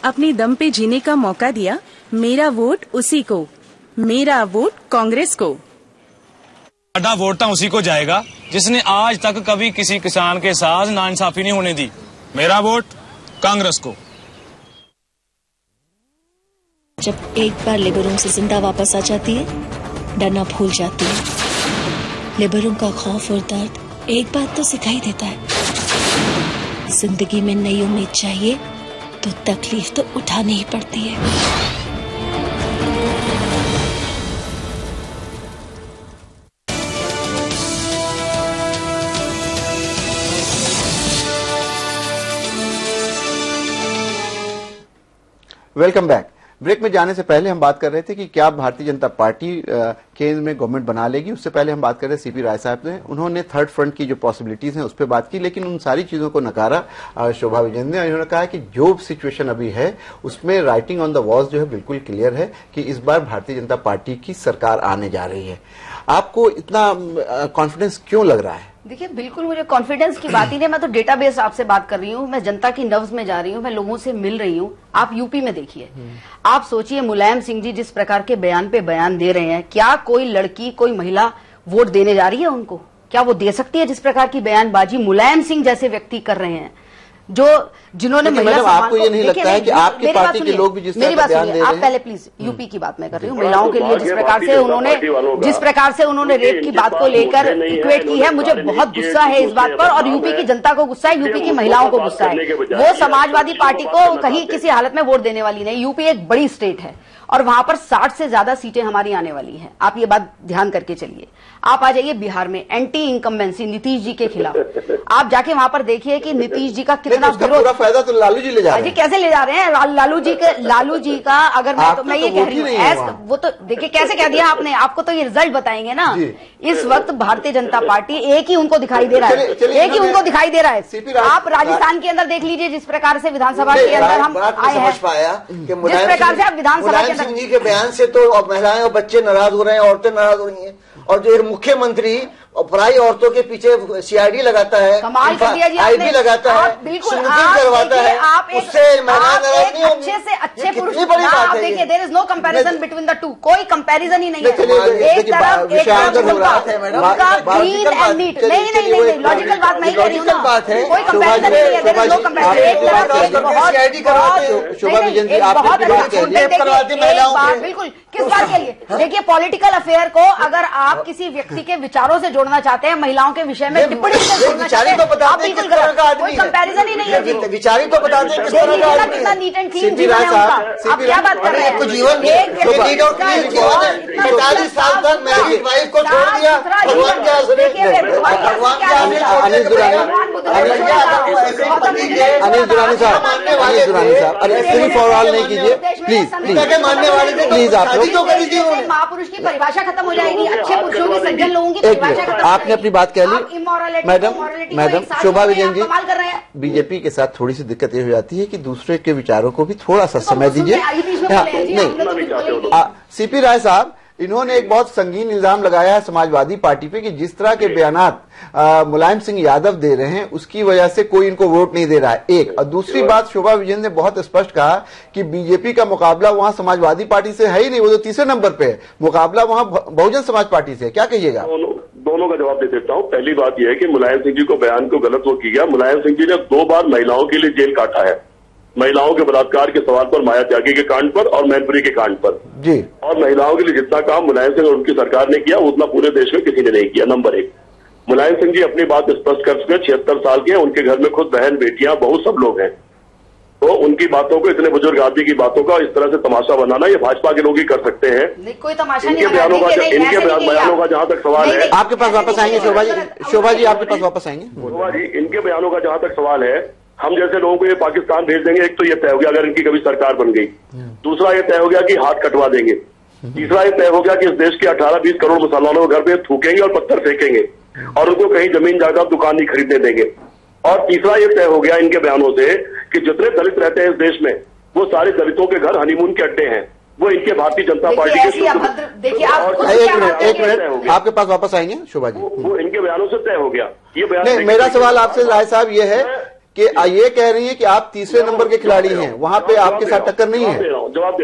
अपने दम पे जीने का मौका दिया, मेरा वोट उसी को, मेरा वोट कांग्रेस को। साडा वोट तो उसी को जाएगा जिसने आज तक कभी किसी किसान के साथ नाइंसाफी नहीं होने दी। मेरा वोट कांग्रेस को। जब एक बार लेबरों से जिंदा वापस आ जाती है, डरना भूल जाती है। लेबरों का खौफ और दर्द एक बात तो सिखाई देता है, जिंदगी में नई उम्मीद चाहिए तो तकलीफ तो उठानी ही पड़ती है। Welcome back. ब्रेक में जाने से पहले हम बात कर रहे थे कि क्या भारतीय जनता पार्टी केंद्र में गवर्नमेंट बना लेगी। उससे पहले हम बात कर रहे सीपी राय साहब ने, उन्होंने थर्ड फ्रंट की जो पॉसिबिलिटीज हैं उस पर बात की, लेकिन उन सारी चीजों को नकारा शोभा विजेंद्र ने। उन्होंने कहा कि जो सिचुएशन अभी है उसमें राइटिंग ऑन द वॉल्स जो है बिल्कुल क्लियर है कि इस बार भारतीय जनता पार्टी की सरकार आने जा रही है। आपको इतना कॉन्फिडेंस क्यों लग रहा है? देखिए बिल्कुल मुझे कॉन्फिडेंस की बात ही नहीं, मैं तो डेटाबेस आपसे बात कर रही हूँ, मैं जनता की नब्ज में जा रही हूँ, मैं लोगों से मिल रही हूँ। आप यूपी में देखिए, आप सोचिए मुलायम सिंह जी जिस प्रकार के बयान पे बयान दे रहे हैं, क्या कोई लड़की, कोई महिला वोट देने जा रही है उनको? क्या वो दे सकती है जिस प्रकार की बयानबाजी मुलायम सिंह जैसे व्यक्ति कर रहे हैं, जिन्होंने महिला आपको ये नहीं लगता है कि आपकी पार्टी के लोग भी जिस मेरी बात सुनिए, आप पहले प्लीज यूपी की बात मैं कर रही हूँ। महिलाओं के लिए जिस प्रकार से उन्होंने रेप की बात को लेकर इक्वेट की है, मुझे बहुत गुस्सा है इस बात पर, और यूपी की जनता को गुस्सा है, यूपी की महिलाओं को गुस्सा है। वो समाजवादी पार्टी को कहीं किसी हालत में वोट देने वाली नहीं। यूपी एक बड़ी स्टेट है और वहां पर 60 से ज्यादा सीटें हमारी आने वाली हैं। आप ये बात ध्यान करके चलिए। आप आ जाइए बिहार में, एंटी इनकम्बेंसी नीतीश जी के खिलाफ, आप जाके वहां पर देखिए कि नीतीश जी का कितना पूरा फायदा तो लालू जी ले जा रहे हैं। कैसे ले जा रहे हैं? लालू जी का अगर मैं ये कह रही हूँ, वो तो देखिए कैसे कह दिया आपने, आपको तो ये रिजल्ट बताएंगे ना। इस वक्त भारतीय जनता पार्टी एक ही उनको दिखाई दे रहा है, एक ही उनको दिखाई दे रहा है। आप राजस्थान के अंदर देख लीजिए, जिस प्रकार से विधानसभा के अंदर हम आए हैं, जिस प्रकार से आप विधानसभा के सिंह जी के बयान से तो महिलाएं और बच्चे नाराज हो रहे हैं, औरतें नाराज हो रही हैं, और जो मुख्यमंत्री पराई औरतों के पीछे सीआईडी लगाता है, आईबी लगाता है, स्नूपिंग करवाता है, उससे महिलाएं नाराज नहीं होंगी। अच्छे पुरुष, आप देखिए there is no comparison between the two, कोई कंपैरिजन ही नहीं है। एक तरफ उनका क्लीन एंड नीट, नहीं लॉजिकल बात नहीं कर रही हूँ ना, कोई कंपैरिजन नहीं है, देयर इज नो कंपैरिजन। शोभा विजेंद्र जी बिल्कुल, किस बात के लिए? देखिए पॉलिटिकल अफेयर को अगर आप किसी व्यक्ति के विचारों से जोड़ जोड़ना चाहते हैं, महिलाओं के विषय में टिप्पणी से जोड़ना चाहते हैं, आप बिल्कुल गलत, कोई कंपैरिजन ही नहीं है। विचारी तो बताते हैं किस तरह का आदमी कितना नीट एंड क्लीन जीवन है उनका, आप क्या बात कर रहे हैं? जीवन 45 साल तक मैरिड वाइफ को छोड़ दिया, भगवान के आश्रय, भगवान के आश्रय। अनिल दुरानी साहब, अरे फ्री फॉर ऑल नहीं कीजिए प्लीज, मानने वाले थे प्लीज। आप लोग महापुरुष की परिभाषा खत्म हो जाएगी, अच्छे पुरुषों की, सज्जन लोगों की परिभाषा खत्म। आपने अपनी बात कह ली मैडम शोभा विजयन जी। बीजेपी के साथ थोड़ी सी दिक्कत ये हो जाती है कि दूसरे के विचारों को भी थोड़ा सा समय दीजिए। नहीं, सीपी राय साहब, इन्होंने एक बहुत संगीन इल्जाम लगाया है समाजवादी पार्टी पे कि जिस तरह के बयानात मुलायम सिंह यादव दे रहे हैं उसकी वजह से कोई इनको वोट नहीं दे रहा है, एक। और दूसरी बात, शोभा विजयन ने बहुत स्पष्ट कहा कि बीजेपी का मुकाबला वहां समाजवादी पार्टी से है ही नहीं, वो तो तीसरे नंबर पे है, मुकाबला वहां बहुजन समाज पार्टी से है। क्या कहिएगा? दोनों का जवाब दे देता हूं। पहली बात यह है कि मुलायम सिंह जी को बयान को गलत वो किया। मुलायम सिंह जी ने 2 बार महिलाओं के लिए जेल काटा है, महिलाओं के बलात्कार के सवाल पर, माया त्यागी के कांड पर और मैनपुरी के कांड पर जी। और महिलाओं के लिए जितना काम मुलायम सिंह और उनकी सरकार ने किया उतना पूरे देश में किसी ने नहीं किया। नंबर 1, मुलायम सिंह जी अपनी बात स्पष्ट कर चुके, 76 साल के हैं, उनके घर में खुद बहन बेटियां बहुत सब लोग हैं, तो उनकी बातों को, इतने बुजुर्ग आदमी की बातों का इस तरह से तमाशा बनाना ये भाजपा के लोग ही कर सकते हैं। कोई तमाशा इनके बयानों का जहां तक सवाल है, आपके पास वापस आएंगे शोभा जी आपके पास वापस आएंगे। शोभा जी, इनके बयानों का जहां तक सवाल है, हम जैसे लोगों को ये पाकिस्तान भेज देंगे, एक तो ये तय हो गया अगर इनकी कभी सरकार बन गई, दूसरा ये तय हो गया कि हाथ कटवा देंगे, तीसरा ये तय हो गया कि इस देश के 18-20 करोड़ मुसलमानों को घर पे थूकेंगे और पत्थर फेंकेंगे और उनको कहीं जमीन जाकर दुकान नहीं खरीदने देंगे, और तीसरा ये तय हो गया इनके बयानों से कि जितने दलित रहते हैं इस देश में वो सारे दलितों के घर हनीमून के अड्डे हैं, वो इनके भारतीय जनता पार्टी के। एक मिनट आपके पास वापस आएंगे शोभा जी। वो इनके बयानों से तय हो गया ये बयान। मेरा सवाल आपसे राय साहब ये है कि ये कह रही है कि आप तीसरे नंबर के खिलाड़ी हैं, वहां पे आपके साथ टक्कर नहीं है। जवाब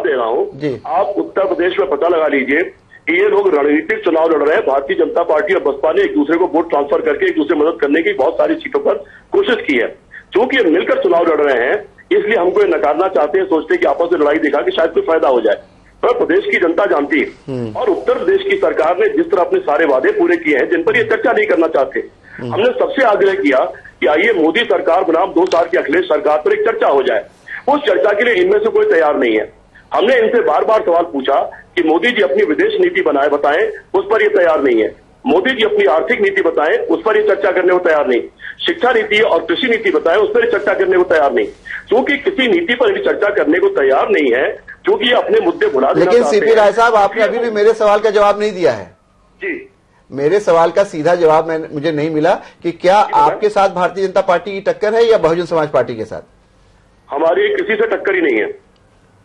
दे रहा हूं जी। आप उत्तर प्रदेश में पता लगा लीजिए कि ये लोग रणनीतिक चुनाव लड़ रहे हैं। भारतीय जनता पार्टी और बसपा ने एक दूसरे को वोट ट्रांसफर करके एक दूसरे मदद करने की बहुत सारी सीटों पर कोशिश की है। क्योंकि ये मिलकर चुनाव लड़ रहे हैं इसलिए हमको ये नकारना चाहते हैं, सोचते हैं कि आपस में लड़ाई दिखा कि शायद कोई फायदा हो जाए, पर प्रदेश की जनता जानती है और उत्तर प्रदेश की सरकार ने जिस तरह अपने सारे वादे पूरे किए हैं जिन पर ये चर्चा नहीं करना चाहते, हमने सबसे आग्रह किया कि आइए मोदी सरकार बनाम 2 साल की अखिलेश सरकार पर एक चर्चा हो जाए। उस चर्चा के लिए इनमें से कोई तैयार नहीं है। हमने इनसे बार बार सवाल पूछा कि मोदी जी अपनी विदेश नीति बताएं, उस पर ये तैयार नहीं है। मोदी जी अपनी आर्थिक नीति बताएं, उस पर ये चर्चा करने को तैयार नहीं। शिक्षा नीति और कृषि नीति बताएं, उस पर चर्चा करने को तैयार नहीं। क्योंकि किसी नीति पर चर्चा करने को तैयार नहीं है, क्योंकि ये अपने मुद्दे भुला देना चाहते हैं। लेकिन सीपी राय साहब, आपने अभी भी मेरे सवाल का जवाब नहीं दिया है जी। मेरे सवाल का सीधा जवाब मुझे नहीं मिला कि क्या आपके साथ भारतीय जनता पार्टी की टक्कर है या बहुजन समाज पार्टी के साथ? हमारी किसी से टक्कर ही नहीं है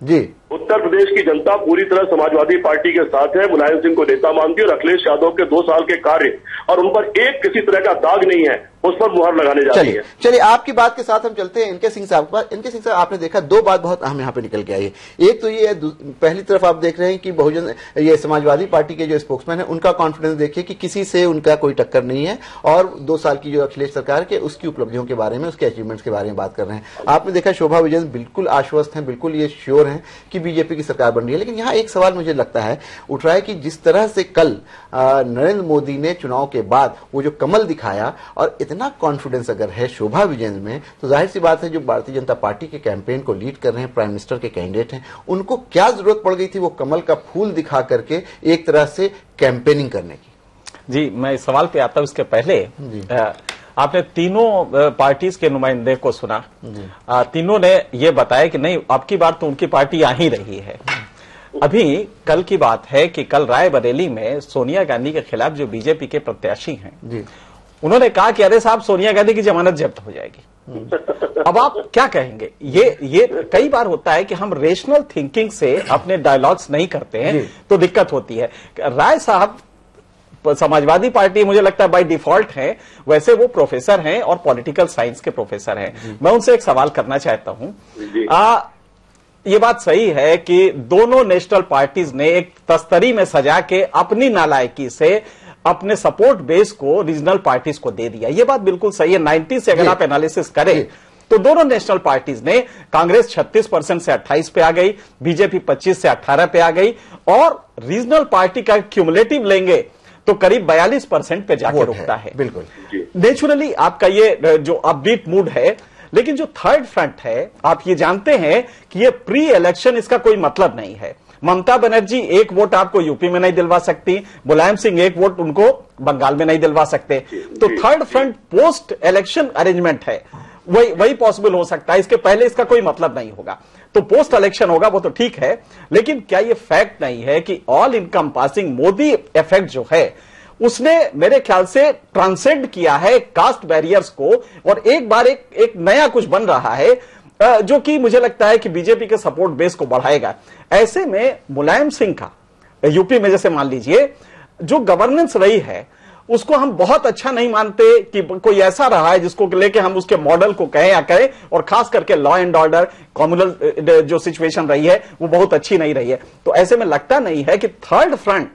जी। उत्तर प्रदेश की जनता पूरी तरह समाजवादी पार्टी के साथ है, मुलायम सिंह को नेता मानती है और अखिलेश यादव के 2 साल के कार्य और उन पर एक किसी तरह का दाग नहीं है, उस पर मुहर लगाने जा रही है। चलिए आपकी बात के साथ हम चलते हैं इनके सिंह साहब के पास। इनके सिंह साहब, आपने देखा 2 बात बहुत अहम यहाँ पे निकल के आई है। एक तो ये पहली तरफ आप देख रहे हैं कि बहुजन ये समाजवादी पार्टी के जो स्पोक्समैन है उनका कॉन्फिडेंस देखिए कि किसी से उनका कोई टक्कर नहीं है और 2 साल की जो अखिलेश सरकार के उसकी उपलब्धियों के बारे में, उसके अचीवमेंट्स के बारे में बात कर रहे हैं। आपने देखा शोभा विजयन बिल्कुल आश्वस्त हैं, बिल्कुल ये श्योर हैं कि बीजेपी की सरकार बन रही है। लेकिन यहाँ एक सवाल मुझे लगता है उठ रहा है कि जिस तरह से कल नरेंद्र मोदी ने चुनाव के बाद वो जो कमल दिखाया और इतना कॉन्फिडेंस अगर है शोभा विजयन में, तो जाहिर सी बात है जो भारतीय जनता पार्टी के कैंपेन को लीड कर रहे हैं, प्राइम मिनिस्टर के कैंडिडेट हैं, उनको क्या जरूरत पड़ गई थी वो कमल का फूल दिखा करके एक तरह से कैंपेनिंग करने की? जी, मैं इस सवाल पे आता हूं। इसके पहले आपने तीनों पार्टीज के नुमाइंदे को सुना, तीनों ने ये बताया कि नहीं, अब की बार तो उनकी पार्टी आ ही रही है। अभी कल की बात है कि कल रायबरेली में सोनिया गांधी के खिलाफ जो बीजेपी के प्रत्याशी हैं जी, उन्होंने कहा कि अरे साहब, सोनिया गांधी की जमानत जब्त हो जाएगी। अब आप क्या कहेंगे? ये कई बार होता है कि हम रेशनल थिंकिंग से अपने डायलॉग्स नहीं करते हैं तो दिक्कत होती है। राय साहब समाजवादी पार्टी मुझे लगता है बाय डिफॉल्ट है, वैसे वो प्रोफेसर हैं और पॉलिटिकल साइंस के प्रोफेसर हैं। मैं उनसे एक सवाल करना चाहता हूं। ये बात सही है कि दोनों नेशनल पार्टीज ने एक तस्तरी में सजा के अपनी नालायकी से अपने सपोर्ट बेस को रीजनल पार्टीज को दे दिया। ये बात बिल्कुल सही है। 90 से अगर आप एनालिसिस करें तो दोनों नेशनल पार्टीज ने, कांग्रेस 36% से 28 पे आ गई, बीजेपी 25 से 18 पे आ गई, और रीजनल पार्टी का क्यूमुलेटिव लेंगे तो करीब 42% पे जाके रुकता है। बिल्कुल नेचुरली आपका ये जो अपबीट मूड है, लेकिन जो थर्ड फ्रंट है, आप ये जानते हैं कि ये प्री इलेक्शन, इसका कोई मतलब नहीं है। ममता बनर्जी एक वोट आपको यूपी में नहीं दिलवा सकती, मुलायम सिंह एक वोट उनको बंगाल में नहीं दिलवा सकते। तो third front post election arrangement है, वही पॉसिबल हो सकता है, इसके पहले इसका कोई मतलब नहीं होगा। तो पोस्ट इलेक्शन होगा वो तो ठीक है, लेकिन क्या ये फैक्ट नहीं है कि all income passing Modi effect जो है उसने मेरे ख्याल से ट्रांसेंड किया है कास्ट बैरियर्स को, और एक बार एक नया कुछ बन रहा है जो कि मुझे लगता है कि बीजेपी के सपोर्ट बेस को बढ़ाएगा। ऐसे में मुलायम सिंह का यूपी में जैसे मान लीजिए जो गवर्नेंस रही है उसको हम बहुत अच्छा नहीं मानते कि कोई ऐसा रहा है जिसको लेके हम उसके मॉडल को कहें या कहें, और खास करके लॉ एंड ऑर्डर कम्युनल जो सिचुएशन रही है वो बहुत अच्छी नहीं रही है। तो ऐसे में लगता नहीं है कि थर्ड फ्रंट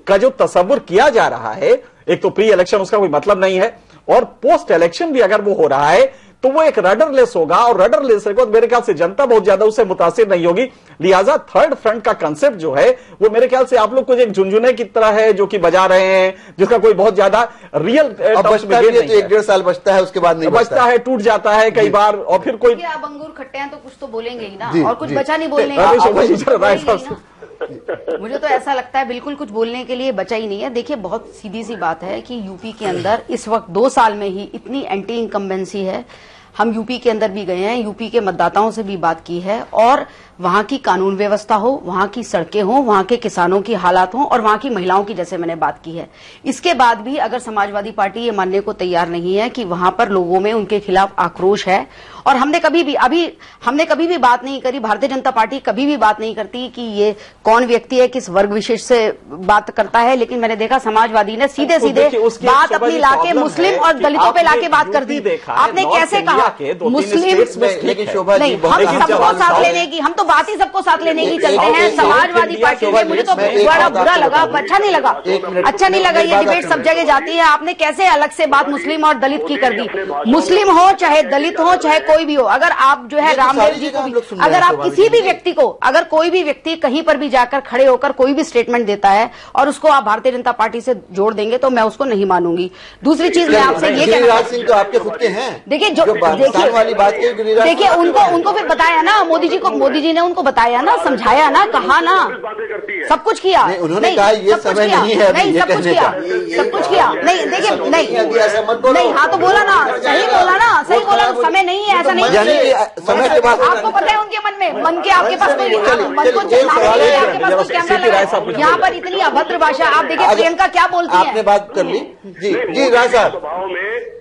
का जो तस्वुर किया जा रहा है, एक तो प्री इलेक्शन उसका कोई मतलब नहीं है, और पोस्ट इलेक्शन भी अगर वो हो रहा है तो वो एक रडरलेस होगा, और रडरलेस को मेरे ख्याल से जनता बहुत ज्यादा उससे मुतासिर नहीं होगी। लिहाजा थर्ड फ्रंट का कंसेप्ट जो है वो मेरे ख्याल से आप लोग कुछ एक झुनझुने की तरह है जो कि बजा रहे हैं, जिसका कोई बहुत ज्यादा रियल बचता है, तो 1-1.5 साल बचता है, उसके बाद नहीं बचता है, टूट जाता है कई बार, और फिर कोई अब अंगूर खट्टे हैं तो कुछ तो बोलेंगे ही ना, और कुछ बचा नहीं बोलने। मुझे तो ऐसा लगता है बिल्कुल कुछ बोलने के लिए बचा ही नहीं है। देखिए बहुत सीधी सी बात है कि यूपी के अंदर इस वक्त 2 साल में ही इतनी एंटी इनकम्बेंसी है। हम यूपी के अंदर भी गए हैं, यूपी के मतदाताओं से भी बात की है, और वहां की कानून व्यवस्था हो, वहां की सड़कें हो, वहां के किसानों की हालात हो, और वहां की महिलाओं की जैसे मैंने बात की है। इसके बाद भी अगर समाजवादी पार्टी ये मानने को तैयार नहीं है कि वहां पर लोगों में उनके खिलाफ आक्रोश है, और हमने कभी भी बात नहीं करी, भारतीय जनता पार्टी कभी भी बात नहीं करती कि ये कौन व्यक्ति है, किस वर्ग विशेष से बात करता है, लेकिन मैंने देखा समाजवादी ने सीधे बात अपनी लाके मुस्लिम और दलितों पे लाके बात कर दी। आपने कैसे कहा मुस्लिम, नहीं हम सबको साथ लेने की, हम तो बात ही सबको साथ लेने की चलते हैं। समाजवादी पार्टी में मुझे तो बड़ा बुरा लगा, अच्छा नहीं लगा ये डिबेट सब जगह जाती है। आपने कैसे अलग से बात मुस्लिम और दलित की कर दी? मुस्लिम हो चाहे दलित हो चाहे कोई भी हो, अगर आप जो है रामदेव जी को भी, अगर आप किसी भी व्यक्ति को, अगर कोई भी व्यक्ति कहीं पर भी जाकर खड़े होकर कोई भी स्टेटमेंट देता है और उसको आप भारतीय जनता पार्टी से जोड़ देंगे तो मैं उसको नहीं मानूंगी। दूसरी चीज मैं आपसे ये गिरिराज सिंह तो आपके खुद के हैं। देखिए वाली बात देखिए उनको फिर बताया ना मोदी जी ने उनको बताया ना, समझाया ना, कहा ना, सब कुछ किया। उन्होंने कहा ये समय नहीं है, नहीं सब कुछ किया, नहीं देखिए नहीं हाँ तो बोला ना, सही बोला समय नहीं है, ऐसा नहीं है। समय के बाद आपको पता है उनके मन के आपके पास कोई मन को आपके पास कोई कैमरा लगा, यहाँ पर इतनी अभद्र भाषा। आप देखिए प्रियंका क्या बोलती है, आपने बात कर ली जी राय साहब।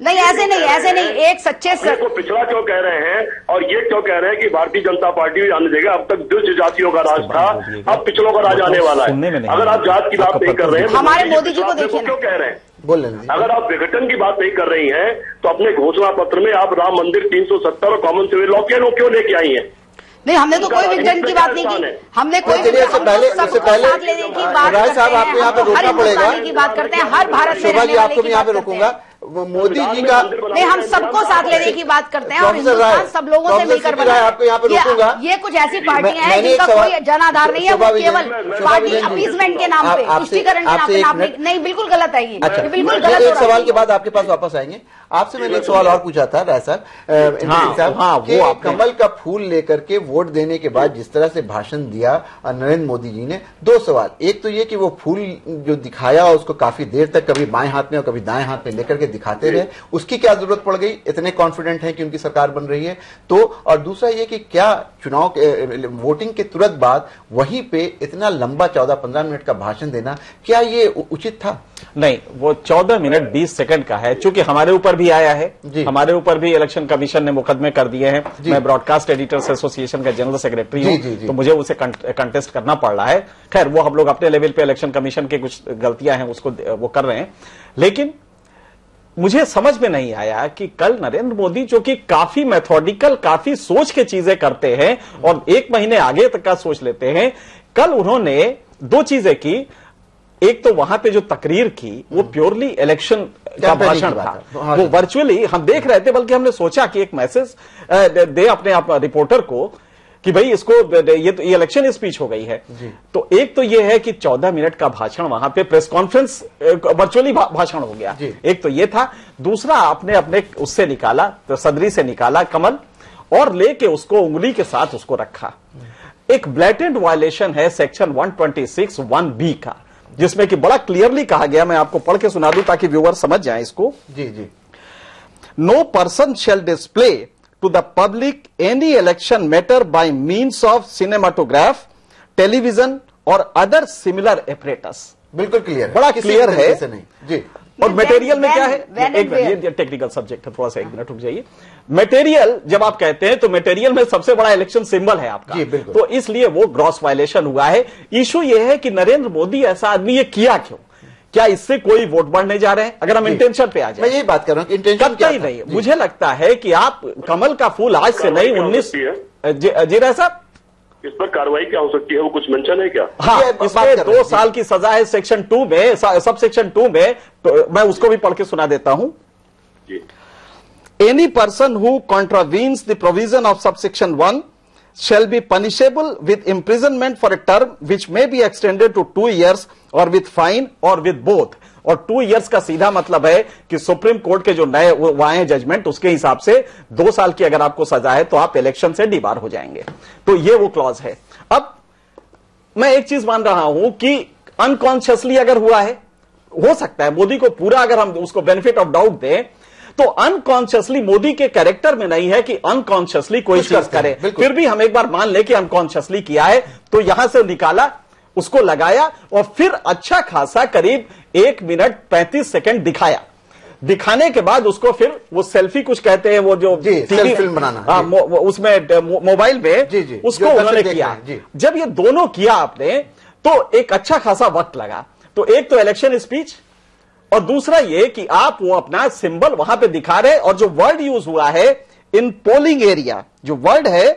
नहीं ऐसे नहीं एक सच्चे को पिछड़ा क्यों कह रहे हैं, और ये क्यों कह रहे हैं कि भारतीय जनता पार्टी आने देगा? अब तक दुष्ट जातियों का राज था, अब पिछड़ों का राज आने वाला है। अगर आप जात की बात नहीं कर रहे हैं, हमारे मोदी जी को देखिए क्यों कह रहे हैं? बोल अगर आप विघटन की बात नहीं कर रही हैं तो अपने घोषणा पत्र में आप राम मंदिर 370 और कॉमन सिविल लॉ क्यों लेके आई हैं? नहीं हमने तो कोई विघटन की बात नहीं की, हमने कोई सबसे पहले साथ लेने की बात राय साहब आपको यहाँ पे रोकना पड़ेगा की बात करते हैं, हर भारत में शोभा जी आपको भी यहाँ पे रोकूंगा। मोदी जी का नहीं, हम सबको साथ लेने की बात करते हैं और हिंदुस्तान सब लोगों से मिलकर बना। आपको यहाँ पे रोकूंगा। ये कुछ ऐसी पार्टियां हैं जिनका कोई जनाधार नहीं है, वो केवल पार्टी अपीसमेंट के नाम पे, तुष्टीकरण के नाम पे। नहीं बिल्कुल गलत है ये, बिल्कुल गलत। एक सवाल के बाद आपके पास वापस आएंगे। आपसे मैंने एक सवाल और पूछा था राय साहब, वो कमल का फूल लेकर के वोट देने के बाद जिस तरह से भाषण दिया नरेंद्र मोदी जी ने, 2 सवाल। एक तो ये कि वो फूल जो दिखाया उसको काफी देर तक कभी बाएं हाथ में और कभी दाएं हाथ में लेकर के दिखाते रहे, उसकी क्या जरूरत पड़ गई? इतने कॉन्फिडेंट हैं कि उनकी सरकार बन रही है तो। और दूसरा ये कि क्या चुनाव वोटिंग के तुरंत बाद वहीं पे इतना लंबा 14-15 मिनट का भाषण देना, क्या ये उचित था? नहीं, वो 14 मिनट 20 सेकंड का है, चूंकि हमारे ऊपर भी आया है, हमारे ऊपर भी इलेक्शन कमीशन ने मुकदमे कर दिए हैं। मैं ब्रॉडकास्ट एडिटर्स एसोसिएशन का जनरल सेक्रेटरी हूं, तो मुझे उसे कंटेस्ट करना पड़ रहा है। खैर वो हम लोग अपने लेवल पे इलेक्शन कमीशन की कुछ गलतियां हैं उसको वो कर रहे हैं, लेकिन मुझे समझ में नहीं आया कि कल नरेंद्र मोदी जो कि काफी मेथोडिकल, काफी सोच के चीजें करते हैं और 1 महीने आगे तक का सोच लेते हैं, कल उन्होंने 2 चीजें की। एक तो वहां पे जो तकरीर की वो प्योरली इलेक्शन का भाषण था, वो वर्चुअली हम देख रहे थे, बल्कि हमने सोचा कि एक मैसेज दे अपने आप रिपोर्टर को कि भाई इसको ये तो इलेक्शन स्पीच हो गई है। तो एक तो ये है कि 14 मिनट का भाषण वहां पे प्रेस कॉन्फ्रेंस वर्चुअली भाषण हो गया, एक तो ये था। दूसरा आपने अपने उससे निकाला, तो सदरी से निकाला कमल और लेके उसको उंगली के साथ उसको रखा। एक ब्लैटेंट वायलेशन है सेक्शन 126 1B का, जिसमें कि बड़ा क्लियरली कहा गया, मैं आपको पढ़ के सुना दूं ताकि व्यूअर समझ जाए इसको। जी। No person shall display to the public any election matter by means of cinematograph, television और अदर सिमिलर एपरेटस। बिल्कुल क्लियर, बड़ा क्लियर है जी। और मटेरियल में क्या है, एक मिनट, ये टेक्निकल सब्जेक्ट है, थोड़ा सा एक मिनट रुक जाइए। मटेरियल जब आप कहते हैं तो मटेरियल में सबसे बड़ा इलेक्शन सिंबल है आपका, तो इसलिए वो ग्रॉस वायलेशन हुआ है। इशू ये है कि नरेंद्र मोदी ऐसा आदमी ये किया क्यों? क्या इससे कोई वोट बढ़ने जा रहे हैं? अगर हम इंटेंशन पे आ जाए, मैं यही बात कर रहा हूं कि इंटेंशन क्या नहीं। मुझे लगता है कि आप कमल का फूल आज से नहीं 19 जी रहे साहब, इस पर कार्रवाई क्या हो सकती है, वो कुछ मेंशन है क्या? हाँ, इसमें 2 साल की सजा है सेक्शन 2 में, सब सेक्शन 2 में, तो मैं उसको भी पढ़ के सुना देता हूं। Any person who contravenes the provision of subsection 1 shall be punishable with imprisonment for a term which may be extended to 2 years or with fine or with both। और 2 years का सीधा मतलब है कि सुप्रीम कोर्ट के जो नए वो आए जजमेंट, उसके हिसाब से 2 साल की अगर आपको सजा है तो आप इलेक्शन से डिबार हो जाएंगे। तो ये वो क्लॉज है। अब मैं एक चीज मान रहा हूं कि अनकॉन्शियसली अगर हुआ है, हो सकता है मोदी को पूरा अगर हम उसको बेनिफिट ऑफ डाउट दें तो अनकॉन्शियसली मोदी के कैरेक्टर में नहीं है कि अनकॉन्शियसली कोई चीज करे। फिर भी हम एक बार मान ले कि अनकॉन्शियसली किया है, तो यहां से निकाला, उसको लगाया और फिर अच्छा खासा करीब 1 मिनट 35 सेकंड दिखाया। दिखाने के बाद उसको फिर वो सेल्फी कुछ कहते हैं, वो जो फिल्म बनाना उसमें मोबाइल में उसको उन्होंने किया। जब ये दोनों किया आपने तो एक अच्छा खासा वक्त लगा। तो एक तो इलेक्शन स्पीच और दूसरा ये कि आप वो अपना सिंबल वहां पे दिखा रहे, और जो वर्ड यूज हुआ है इन पोलिंग एरिया, जो वर्ड है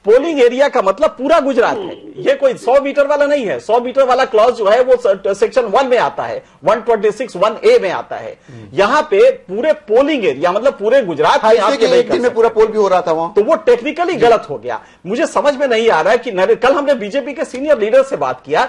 पोलिंग एरिया का मतलब पूरा गुजरात है, ये कोई 100 मीटर वाला नहीं है। 100 मीटर वाला क्लॉज जो है वो सेक्शन 1 में आता है, 126 1A में आता है। यहां पे पूरे पोलिंग एरिया मतलब पूरे गुजरात में पूरा पोल भी हो रहा था वहां, तो वो टेक्निकली गलत हो गया। मुझे समझ में नहीं आ रहा है कि कल हमने बीजेपी के सीनियर लीडर से बात किया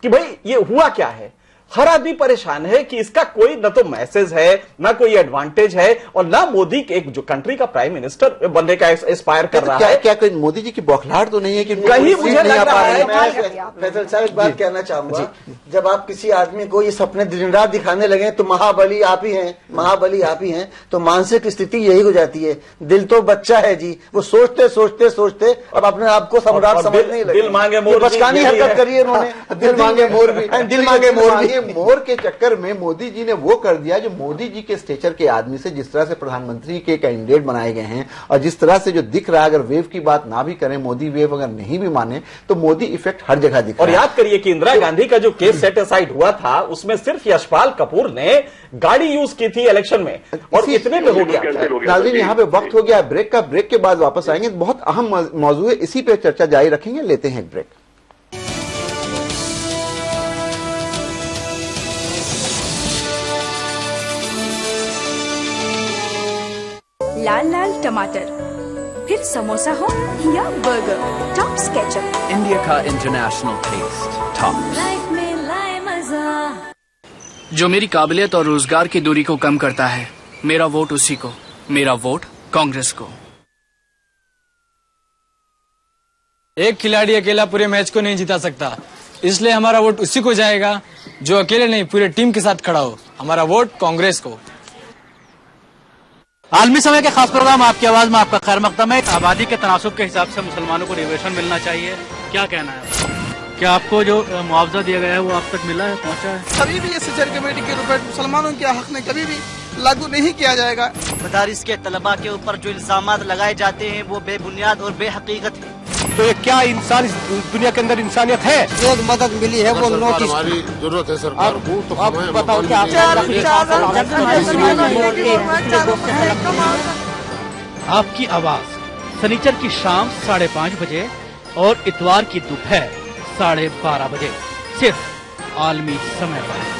कि भाई ये हुआ क्या है। हर आदमी परेशान है कि इसका कोई न तो मैसेज है, ना कोई एडवांटेज है, और ना मोदी के एक जो कंट्री का प्राइम मिनिस्टर बनने का एस्पायर कर रहा है। क्या कोई मोदी जी की बौखलाहट तो नहीं है कि कहीं मुझे लग रहा है। फैसल साहब एक बात कहना चाहूंगा, जब आप किसी आदमी को ये सपने दिन रात दिखाने लगे तो महाबली आप ही हैं, महाबली आप ही हैं, तो मानसिक स्थिति यही हो जाती है। दिल तो बच्चा है जी, वो सोचते सोचते सोचते अब अपने आप को सम्राट समझने लगे। दिल मांगे मोर, बचकानी हरकत करी है उन्होंने। दिल मांगे मोर भी, दिल मांगे मोर भी। मोर के चक्कर में मोदी जी ने वो कर दिया जो मोदी जी के स्टेचर के आदमी से, जिस तरह से प्रधानमंत्री के कैंडिडेट बनाए गए हैं और जिस तरह से जो दिख रहा है, अगर वेव की बात ना भी करें, मोदी वेव अगर नहीं भी माने तो मोदी इफेक्ट हर जगह दिख रहा है। और याद करिए कि इंदिरा गांधी का जो केस सेट असाइड हुआ था उसमें सिर्फ यशपाल कपूर ने गाड़ी यूज की थी इलेक्शन में, और इतने में हो गया। नाज़रीन यहाँ पे वक्त हो गया ब्रेक का, ब्रेक के बाद वापस आएंगे। बहुत अहम मौजूद है, इसी पे चर्चा जारी रखेंगे। लेते हैं एक ब्रेक। लाल लाल टमाटर, फिर समोसा हो या बर्गर, टॉप्स केचप, इंडिया का इंटरनेशनल टेस्ट टॉप्स। लाइफ में लाए मजा। जो मेरी काबिलियत और रोजगार की दूरी को कम करता है, मेरा वोट उसी को, मेरा वोट कांग्रेस को। एक खिलाड़ी अकेला पूरे मैच को नहीं जिता सकता, इसलिए हमारा वोट उसी को जाएगा जो अकेले नहीं पूरे टीम के साथ खड़ा हो। हमारा वोट कांग्रेस को। आलमी समय के खास प्रोग्राम आपकी आवाज में आपका खैर मकदम है। आबादी के तनासुब के हिसाब से मुसलमानों को रिजर्वेशन मिलना चाहिए, क्या कहना है? क्या आपको जो मुआवजा दिया गया है वो आप तक मिला है, पहुंचा है? कभी भी ये सिचर कमेटी के रुपए मुसलमानों के हक में कभी भी लागू नहीं किया जाएगा। मदारिस के तलबा के ऊपर जो इल्जाम लगाए जाते हैं वो बेबुनियाद और बेहकीकत है। तो ये क्या इंसान इस दुनिया के अंदर इंसानियत है? एक मदद मिली है वो नोटिस। हमारी जरूरत है सरकार को, तो आप बताओ क्या आपकी आवाज शनिचर की शाम 5:30 बजे और इतवार की दोपहर 12:30 बजे सिर्फ आलमी समय पर।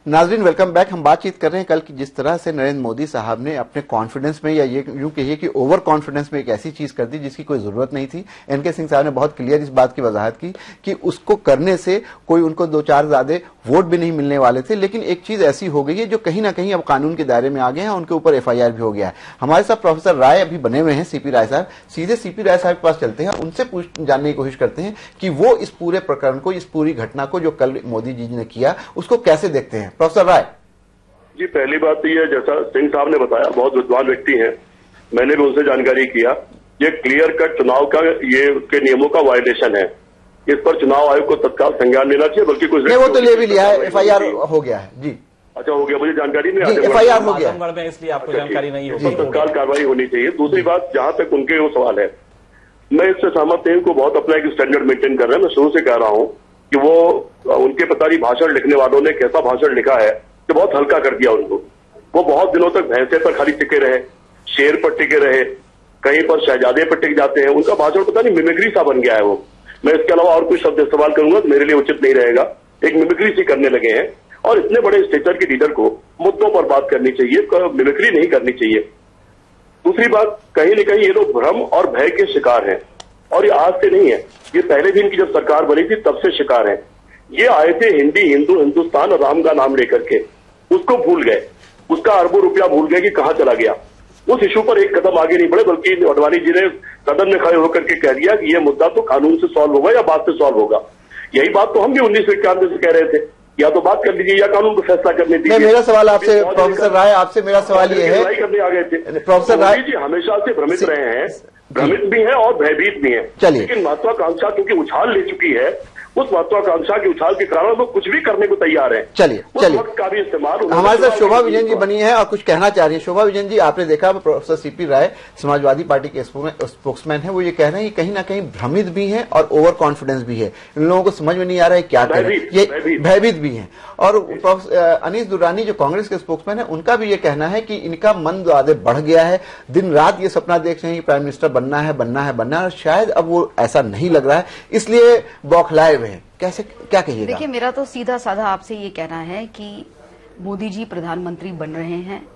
नाजरीन वेलकम बैक। हम बातचीत कर रहे हैं कल की जिस तरह से नरेंद्र मोदी साहब ने अपने कॉन्फिडेंस में, या ये यूं कहिए कि ओवर कॉन्फिडेंस में एक ऐसी चीज कर दी जिसकी कोई जरूरत नहीं थी। एनके सिंह साहब ने बहुत क्लियर इस बात की वजाहत की कि उसको करने से कोई उनको 2-4 ज्यादा वोट भी नहीं मिलने वाले थे। लेकिन एक चीज ऐसी हो गई है जो कहीं ना कहीं अब कानून के दायरे में आ गए हैं, उनके ऊपर FIR भी हो गया है। हमारे साथ प्रोफेसर राय अभी बने हुए हैं, CP राय साहब। सीधे CP राय साहब के पास चलते हैं, उनसे जानने की कोशिश करते हैं कि वो इस पूरे प्रकरण को, इस पूरी घटना को जो कल मोदी जी ने किया, उसको कैसे देखते हैं। प्रोफेसर राय जी, पहली बात तो ये, जैसा सिंह साहब ने बताया, बहुत विद्वान व्यक्ति हैं, मैंने भी उनसे जानकारी किया, ये क्लियर कट चुनाव का, ये उसके नियमों का वायलेशन है। इस पर चुनाव आयोग को तत्काल संज्ञान लेना चाहिए, बल्कि कुछ वो तो ले भी लिया है, FIR हो गया है जी। अच्छा, हो गया, मुझे जानकारी नहीं, FIR हो गया, इसलिए आपको जानकारी नहीं होगी, तत्काल कार्रवाई होनी चाहिए। दूसरी बात, जहां तक उनके वो सवाल है, मैं इससे सहमत नहीं, उनको बहुत अपना एक स्टैंडर्ड मेंटेन कर रहे हैं। मैं शुरू से कह रहा हूं कि वो, उनके पता नहीं भाषण लिखने वालों ने कैसा भाषण लिखा है कि बहुत हल्का कर दिया उनको। वो बहुत दिनों तक भैंसे पर खाली टिके रहे, शेर पर टिके रहे, कहीं पर शहजादे पर टिक जाते हैं। उनका भाषण पता नहीं मिमिक्री सा बन गया है वो। मैं इसके अलावा और कुछ शब्द इस्तेमाल करूंगा तो मेरे लिए उचित नहीं रहेगा। एक मिमिक्री सी करने लगे हैं, और इतने बड़े स्टेचर के लीडर को मुद्दों पर बात करनी चाहिए, मिमिक्री नहीं करनी चाहिए। दूसरी बात, कहीं न कहीं ये लोग भ्रम और भय के शिकार हैं, और ये आज से नहीं है, ये पहले दिन की जब सरकार बनी थी तब से शिकार है। ये आए थे हिंदी, हिंदू, हिंदुस्तान और राम का नाम लेकर के, उसको भूल गए, उसका अरबों रुपया भूल गए कि कहां चला गया। उस इशू पर एक कदम आगे नहीं बढ़े, बल्कि अडवाणी जी ने सदन में खड़े होकर के कह दिया कि ये मुद्दा तो कानून से सॉल्व होगा या बात से सॉल्व होगा। यही बात तो हम भी 1991 से कह रहे थे, या तो बात कर लीजिए या कानून को फैसला करने दीजिए। मेरा सवाल आपसे, प्रोफेसर राय, आपसे मेरा सवाल ये है, करने आ गए थे प्रोफेसर राय जी, हमेशा से भ्रमित रहे हैं, भ्रमित भी है और भयभीत भी है। लेकिन महत्वाकांक्षा क्योंकि उछाल ले चुकी है, उस महत्वाकांक्षा के उछाल के कारण वो कुछ भी करने को तैयार है। चलिए वक्त का भी इस्तेमाल। हमारे साथ शोभा विजयन जी बनी है और कुछ कहना चाह रही है। शोभा विजयन जी, आपने देखा प्रोफेसर CP राय समाजवादी पार्टी के स्पोक्समैन है, वो ये कह रहे हैं कि कहीं ना कहीं भ्रमित भी है और ओवर कॉन्फिडेंस भी है, इन लोगों को समझ में नहीं आ रहा है क्या करें, ये भयभीत भी है। और अनीस दुर्रानी जो कांग्रेस के स्पोक्समैन है, उनका भी ये कहना है कि इनका मन ज्यादा बढ़ गया है, दिन रात ये सपना देख रहे हैं कि प्राइम मिनिस्टर बनना है, बनना है, बनना है, और शायद अब वो ऐसा नहीं लग रहा है, इसलिए बौखलाए हुए हैं। कैसे, क्या कहिएगा? देखिए, मेरा तो सीधा साधा आपसे ये कहना है कि मोदी जी प्रधानमंत्री बन रहे हैं,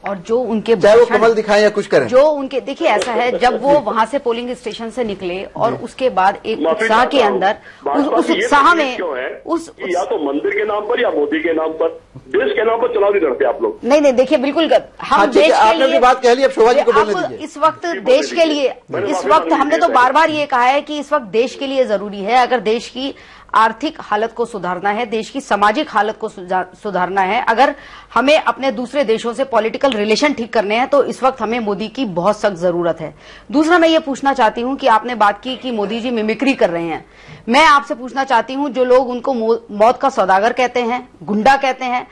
और जो उनके चाहे वो कमल दिखाएं या कुछ करें, जो उनके, देखिए ऐसा है, जब वो वहां से पोलिंग स्टेशन से निकले और उसके बाद एक उत्साह के अंदर, उस उत्साह में या तो मंदिर के नाम पर या मोदी के नाम पर, देश के नाम पर चुनाव नहीं करते आप लोग। नहीं, देखिए बिल्कुल, हम देश के लिए बात कह ली, अब शोभा जी को बोलने दीजिए। इस वक्त देश के लिए, इस वक्त हमने तो बार बार ये कहा है कि इस वक्त देश के लिए जरूरी है, अगर देश की आर्थिक हालत को सुधारना है, देश की सामाजिक हालत को सुधारना है, अगर हमें अपने दूसरे देशों से पॉलिटिकल रिलेशन ठीक करने हैं, तो इस वक्त हमें मोदी की बहुत सख्त जरूरत है। दूसरा, मैं ये पूछना चाहती हूं कि आपने बात की कि मोदी जी मिमिक्री कर रहे हैं, मैं आपसे पूछना चाहती हूं, जो लोग उनको मौत का सौदागर कहते हैं, गुंडा कहते हैं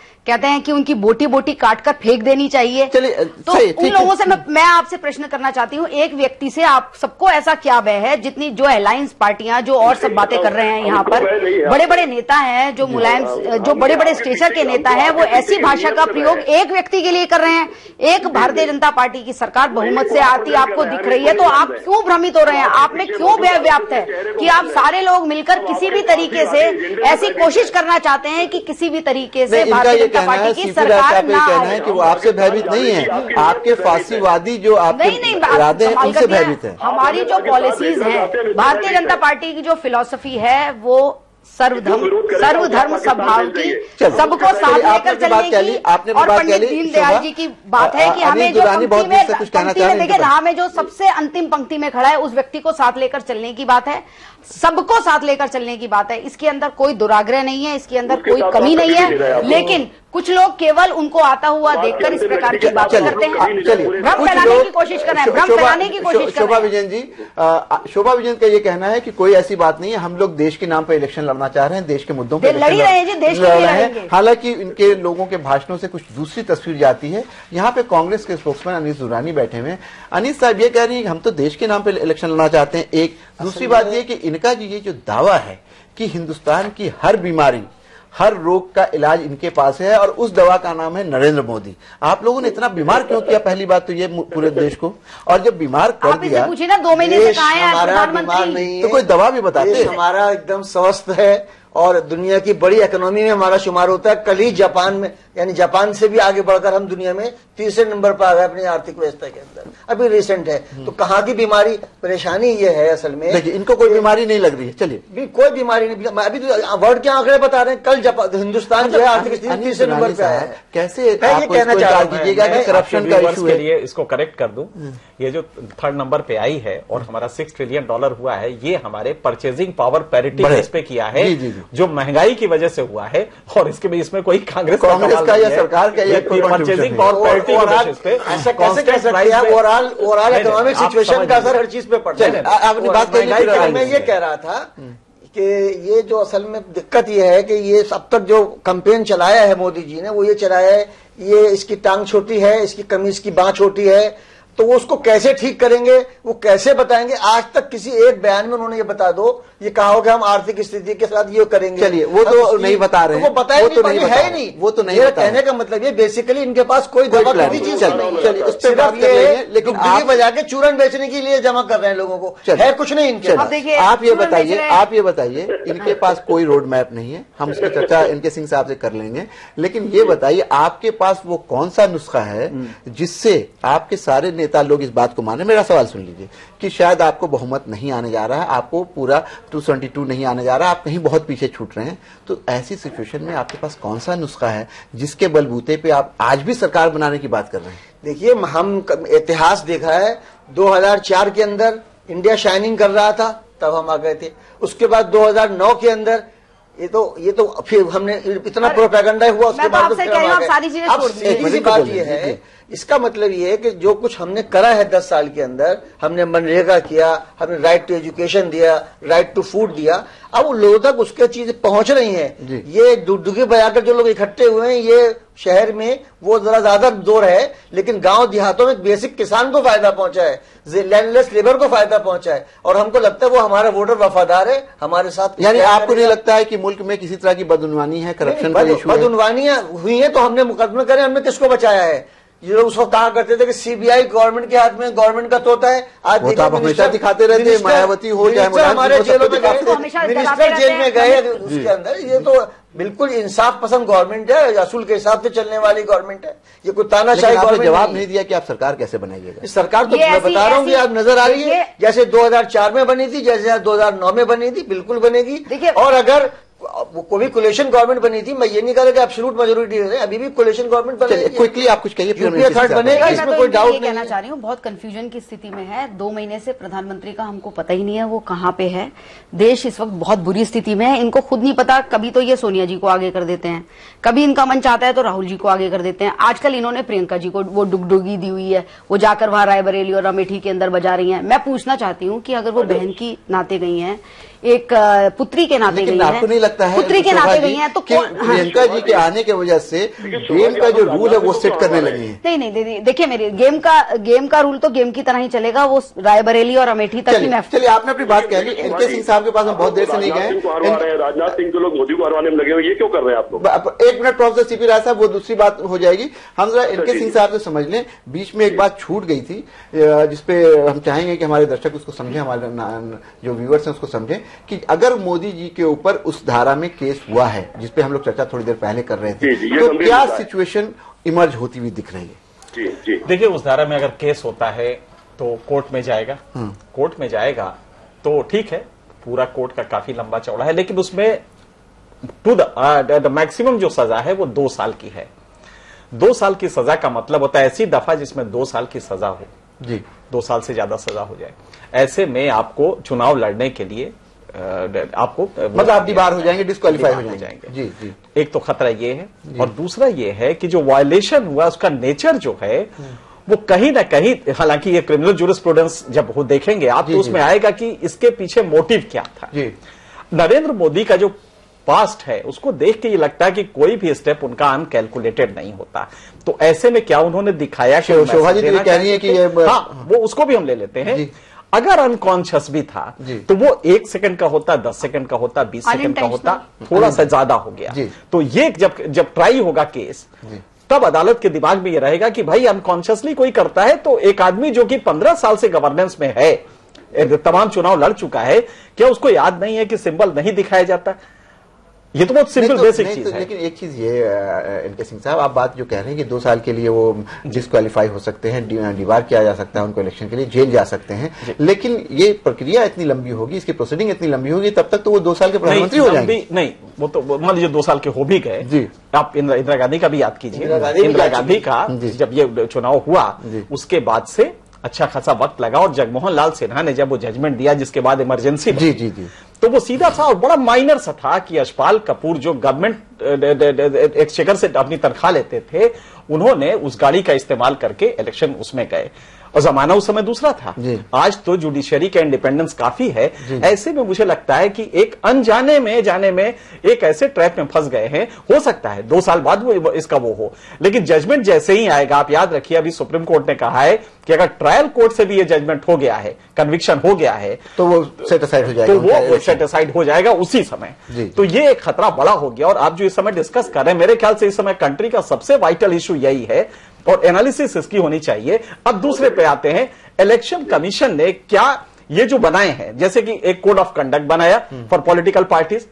कि उनकी बोटी बोटी काटकर फेंक देनी चाहिए, तो उन लोगों से मैं आपसे प्रश्न करना चाहती हूं, एक व्यक्ति से आप सबको ऐसा क्या भय है, जितनी जो अलायंस पार्टियां जो और सब बातें कर रहे हैं, यहाँ पर बड़े बड़े नेता हैं, जो मुलायम, जो बड़े बड़े स्टेचर के नेता हैं, वो ऐसी भाषा का प्रयोग एक व्यक्ति के लिए कर रहे हैं। एक भारतीय जनता पार्टी की सरकार बहुमत से आती आपको दिख रही है, तो आप क्यों भ्रमित हो रहे हैं? आप में क्यों भय व्याप्त है कि आप सारे लोग मिलकर किसी भी तरीके से ऐसी कोशिश करना चाहते हैं कि किसी भी तरीके से भारतीय जनता पार्टी की सरकार ना आए? कि वो आपसे भयभीत नहीं है, आपके फांसीवादी जो आपके इरादे हैं उनसे भयभीत है। हमारी जो पॉलिसीज हैं, भारतीय जनता पार्टी की जो फिलॉसफी है, वो सर्वधर्म सद्भाव की, सबको साथ लेकर चलने की, और पंडित दीनदयाल जी की बात है कि हमें जो पंक्ति में देखिए, राह में जो सबसे अंतिम पंक्ति में खड़ा है, उस व्यक्ति को साथ लेकर चलने की बात है, सबको साथ लेकर चलने की बात है। इसके अंदर कोई दुराग्रह नहीं है, इसके अंदर कोई कमी नहीं है, लेकिन कुछ लोग केवल उनको आता हुआ देखकर इस प्रकार की बातें करते हैं, भ्रम फैलाने की कोशिश कर रहे हैं, भ्रम फैलाने की कोशिश कर रहे हैं। शोभा विजयन जी, शोभा विजयन का ये कहना है कि कोई ऐसी बात नहीं है, हम लोग देश के नाम पर इलेक्शन लड़ना चाह रहे हैं, देश के मुद्दों पर लड़ रहे हैं जी, देश के लिए लड़ेंगे। हालांकि इनके लोगों के भाषणों से कुछ दूसरी तस्वीर जाती है। यहाँ पे कांग्रेस के स्पोक्समैन अनीस दुर्रानी बैठे हुए हैं। अनीस साहब ये कह रही है कि हम तो देश के नाम पर इलेक्शन लड़ना चाहते हैं, एक। दूसरी बात यह कि इनका ये जो दावा है कि हिंदुस्तान की हर बीमारी, हर रोग का इलाज इनके पास है, और उस दवा का नाम है नरेंद्र मोदी। आप लोगों ने इतना बीमार क्यों किया? पहली बात तो ये पूरे देश को, और जब बीमार कर दिया, पूछिए ना, 2 महीने से कहाँ है प्रधानमंत्री? तो कोई दवा भी बताते हैं। हमारा एकदम स्वस्थ है और दुनिया की बड़ी इकोनॉमी में हमारा शुमार होता है। कल ही जापान में, यानी जापान से भी आगे बढ़कर हम दुनिया में तीसरे नंबर पर आ गए अपनी आर्थिक व्यवस्था के अंदर, अभी रिसेंट है। तो कहाँ की बीमारी, परेशानी ये है असल में। देखिए, इनको कोई बीमारी नहीं लग रही है, चलिए कोई बीमारी नहीं, अभी तो वर्ल्ड के आंकड़े बता रहे हैं। कल हिंदुस्तान जो है आर्थिक स्थिति तीसरे नंबर पे आया है। कैसे ये कहना चाह दीजिएगा कि करप्शन का इशू के लिए इसको करेक्ट कर दूं, ये जो थर्ड नंबर पे आई है और हमारा $6 ट्रिलियन हुआ है, ये हमारे परचेजिंग पावर पैरिटी बेस पे किया है, जो महंगाई की वजह से हुआ है। और इसके भी इसमें कोई कांग्रेस का या सरकार का या परचेजिंग पावर पैरिटी ऐसा कैसे कह सकते हैं? ओवरऑल इकोनॉमिक सिचुएशन का असर हर चीज पे पड़ता है। आपने बात कही, मैं ये कह रहा था कि ये जो असल में दिक्कत ये है कि ये अब तक जो कैंपेन चलाया है मोदी जी ने, वो ये चलाया है, ये इसकी टांग छोटी है, इसकी कमीज की बांह छोटी है, तो वो उसको कैसे ठीक करेंगे, वो कैसे बताएंगे? आज तक किसी एक बयान में उन्होंने ये बता दो, ये कहा हो कि हम आर्थिक स्थिति के साथ ये करेंगे। चलिए, वो तो नहीं बता रहे हैं, वो बताया वो तो नहीं है ही नहीं, वो तो नहीं। कहने का मतलब ये बेसिकली इनके पास कोई दवा की चीज चलिए उस पर बात कर रहे हैं, लेकिन आप बजा के चूरन बेचने के लिए जमा कर रहे हैं लोगों को, है कुछ नहीं इनके। आप ये बताइए, इनके पास कोई रोड मैप नहीं है, हम उसकी चर्चा इनके सिंह साहब से कर लेंगे, लेकिन ये बताइए आपके पास वो कौन सा नुस्खा है जिससे आपके सारे नेता लोग इस बात को माने? मेरा सवाल सुन लीजिए कि शायद आपको बहुमत नहीं आने जा रहा है, आपको पूरा 272 नहीं आने जा रहा है, आप कहीं बहुत पीछे छूट रहे हैं, तो ऐसी सिचुएशन में आपके पास कौन सा नुस्खा है जिसके बलबूते पे आप आज भी सरकार बनाने की बात कर रहे हैं? देखिए, हम इतिहास देखा है, 2004 के अंदर इंडिया शाइनिंग कर रहा था, तब हम आ गए थे। उसके बाद 2009 के अंदर ये तो फिर हमने इतना प्रोपेगेंडा हुआ, उसके बाद सारी चीजें छोड़ दी। सीधी बात ये है, इसका मतलब ये है कि जो कुछ हमने करा है 10 साल के अंदर, हमने मनरेगा किया, हमने राइट टू एजुकेशन दिया, राइट टू फूड दिया, अब लोगों तक उसके चीजें पहुंच रही हैं। ये डुगडुगी बजाकर जो लोग इकट्ठे हुए हैं, ये शहर में वो जरा ज्यादा जोर है, लेकिन गांव देहातों में बेसिक किसान को फायदा पहुंचा है, लैंडलेस लेबर को फायदा पहुंचा है, और हमको लगता है वो हमारा वोटर वफादार है हमारे साथ। यानी आपको नहीं लगता है कि मुल्क में किसी तरह की बदउनवानी है, करप्शन का इशू है? बदउनवानियां हुई है तो हमने मुकदमे करे, हमने किसको बचाया है? ये लोग उसको कहा करते थे कि सीबीआई गवर्नमेंट के हाथ में, गवर्नमेंट का तोता है। आज देखिए, आप हमेशा दिखाते रहते हैं, मायावती हो जाए, हमारे जेलों में गए, मिनिस्टर जेल में गए उसके अंदर। ये तो बिल्कुल इंसाफ पसंद गवर्नमेंट है, असूल के हिसाब से चलने वाली गवर्नमेंट है, ये कोई तानाशाही गवर्नमेंट। जवाब नहीं दिया कि आप सरकार कैसे बनाइएगा? सरकार तो मैं बता रहा हूँ कि आप नजर आ रही है, जैसे 2004 में बनी थी, जैसे 2009 में बनी थी, बिल्कुल बनेगी। और अगर कोई कोलिशन गवर्नमेंट बनी थी, मैं ये नहीं कह रहा कि एब्सोल्यूट मेजॉरिटी है, अभी भी कोलिशन गवर्नमेंट बनेगी। क्विकली आप कुछ कहिए, थर्ड बनेगा, इसमें कोई डाउट नहीं कहना चाह रही हूँ। बहुत कंफ्यूजन की स्थिति में है, 2 महीने से प्रधानमंत्री का हमको पता ही नहीं है वो कहाँ पे है। देश इस वक्त बहुत बुरी स्थिति में है, इनको खुद नहीं पता। कभी तो ये सोनिया जी को आगे कर देते हैं, कभी इनका मन चाहता है तो राहुल जी को आगे कर देते हैं। आजकल इन्होंने प्रियंका जी को वो डुगडुगी दी हुई है, वो जाकर वहां रायबरेली और अमेठी के अंदर बजा रही है। मैं पूछना चाहती हूँ कि अगर वो बहन की नाते गई है, एक पुत्री के नाते गई है, आपको नहीं लगता है पुत्री के नाते गई है, तो प्रियंका जी के आने की वजह से गेम का जो रूल है वो सेट करने लगे हैं? नहीं, देखिए मेरे गेम का रूल तो गेम की तरह ही चलेगा, वो रायबरेली और अमेठी तक ही। चलिए, आपने अपनी बात कह ली। इनके सिंह साहब के पास हम बहुत देर से नहीं गए, राजनाथ सिंह को लोग मोदी को हरवाने में लगे हुए, ये क्यों कर रहे हैं आप लोग? 1 मिनट प्रोफेसर सीपी राय साहब, वो दूसरी बात हो जाएगी। हम जरा इनके सिंह साहब से समझ लें, बीच में एक बात छूट गई थी जिसपे हम चाहेंगे कि हमारे दर्शक उसको समझें, हमारे जो व्यूअर्स हैं उसको समझें कि अगर मोदी जी के ऊपर उस धारा में केस हुआ है, जिसपे हम लोग चर्चा थोड़ी देर पहले कर रहे थे, तो क्या सिचुएशन इमर्ज होती हुई दिख रही है? देखिए, उस धारा में अगर केस होता है तो कोर्ट में जाएगा, कोर्ट में जाएगा तो ठीक है, पूरा कोर्ट का काफी लंबा चौड़ा है, लेकिन उसमें टू द मैक्सिमम जो सजा है वो 2 साल की है। 2 साल की सजा का मतलब होता है ऐसी दफा जिसमें 2 साल की सजा हो, जी 2 साल से ज्यादा सजा हो जाए, ऐसे में आपको चुनाव लड़ने के लिए आपको मतलब आप दीवार हो जाएंगे, डिस्क्वालीफाई हो जाएंगे। जी जी, एक तो खतरा ये है, और दूसरा ये है कि जो वायलेशन हुआ उसका नेचर जो है वो कहीं ना कहीं, हालांकि ये क्रिमिनल जूरिस्प्रूडेंस जब हो देखेंगे आप तो उसमें आएगा कि इसके पीछे मोटिव क्या था। नरेंद्र मोदी का जो पास्ट है उसको देख के ये लगता है कि कोई भी स्टेप उनका अनकैलकुलेटेड नहीं होता। तो ऐसे में क्या उन्होंने दिखाया कि शोभा जी कह रही है कि हाँ, वो उसको भी हम ले लेते हैं। अगर अनकॉन्शियस भी था तो वो 1 सेकंड का होता, 10 सेकंड का होता, 20 सेकंड का होता, थोड़ा सा ज्यादा हो गया। तो ये जब ट्राई होगा केस, तब अदालत के दिमाग में ये रहेगा कि भाई अनकॉन्शियसली कोई करता है तो एक आदमी जो कि 15 साल से गवर्नेंस में है, तमाम चुनाव लड़ चुका है, क्या उसको याद नहीं है कि सिंबल नहीं दिखाया जाता? ये तो बहुत सिंपल बेसिक चीज है। लेकिन एक चीज ये एनके सिंह साहब, आप बात जो कह रहे हैं कि 2 साल के लिए वो डिस्क्वालीफाई हो सकते हैं, डिबार किया जा सकता है उनको इलेक्शन के लिए, जेल जा सकते हैं, लेकिन ये प्रक्रिया इतनी लंबी होगी, इसकी प्रोसीडिंग इतनी लंबी होगी, तब तक तो वो 2 साल के प्रधानमंत्री हो जाएंगे। नहीं, वो तो मान लीजिए 2 साल के हो भी गए जी। आप इंदिरा गांधी का भी याद कीजिए, इंदिरा गांधी का जब ये चुनाव हुआ उसके बाद से अच्छा खासा वक्त लगा, और जगमोहन लाल सिन्हा ने जब वो जजमेंट दिया जिसके बाद इमरजेंसी जी जी जी, तो वो सीधा था और बड़ा माइनर सा था कि यशपाल कपूर जो गवर्नमेंट एक्सचेकर से अपनी तनख्वाह लेते थे, उन्होंने उस गाड़ी का इस्तेमाल करके इलेक्शन उसमें गए, और जमाना उस समय दूसरा था। आज तो जुडिशरी का इंडिपेंडेंस काफी है। ऐसे में मुझे लगता है कि एक अनजाने में जाने में एक ऐसे ट्रैप में फंस गए हैं, हो सकता है 2 साल बाद वो इसका वो हो, लेकिन जजमेंट जैसे ही आएगा, आप याद रखिए अभी सुप्रीम कोर्ट ने कहा है कि अगर ट्रायल कोर्ट से भी ये जजमेंट हो गया है, कन्विक्शन हो गया है, तो वो सेट असाइड हो जाएगा, तो वो सेट असाइड हो जाएगा उसी समय। तो ये एक खतरा बड़ा हो गया, और आप जो इस समय डिस्कस कर रहे हैं, मेरे ख्याल से इस समय कंट्री का सबसे वाइटल इशू यही है, और एनालिसिस इसकी होनी चाहिए। अब दूसरे पे आते हैं, इलेक्शन कमीशन ने क्या ये जो बनाए हैं, जैसे कि एक कोड ऑफ कंडक्ट बनाया फॉर पॉलिटिकल पार्टीज,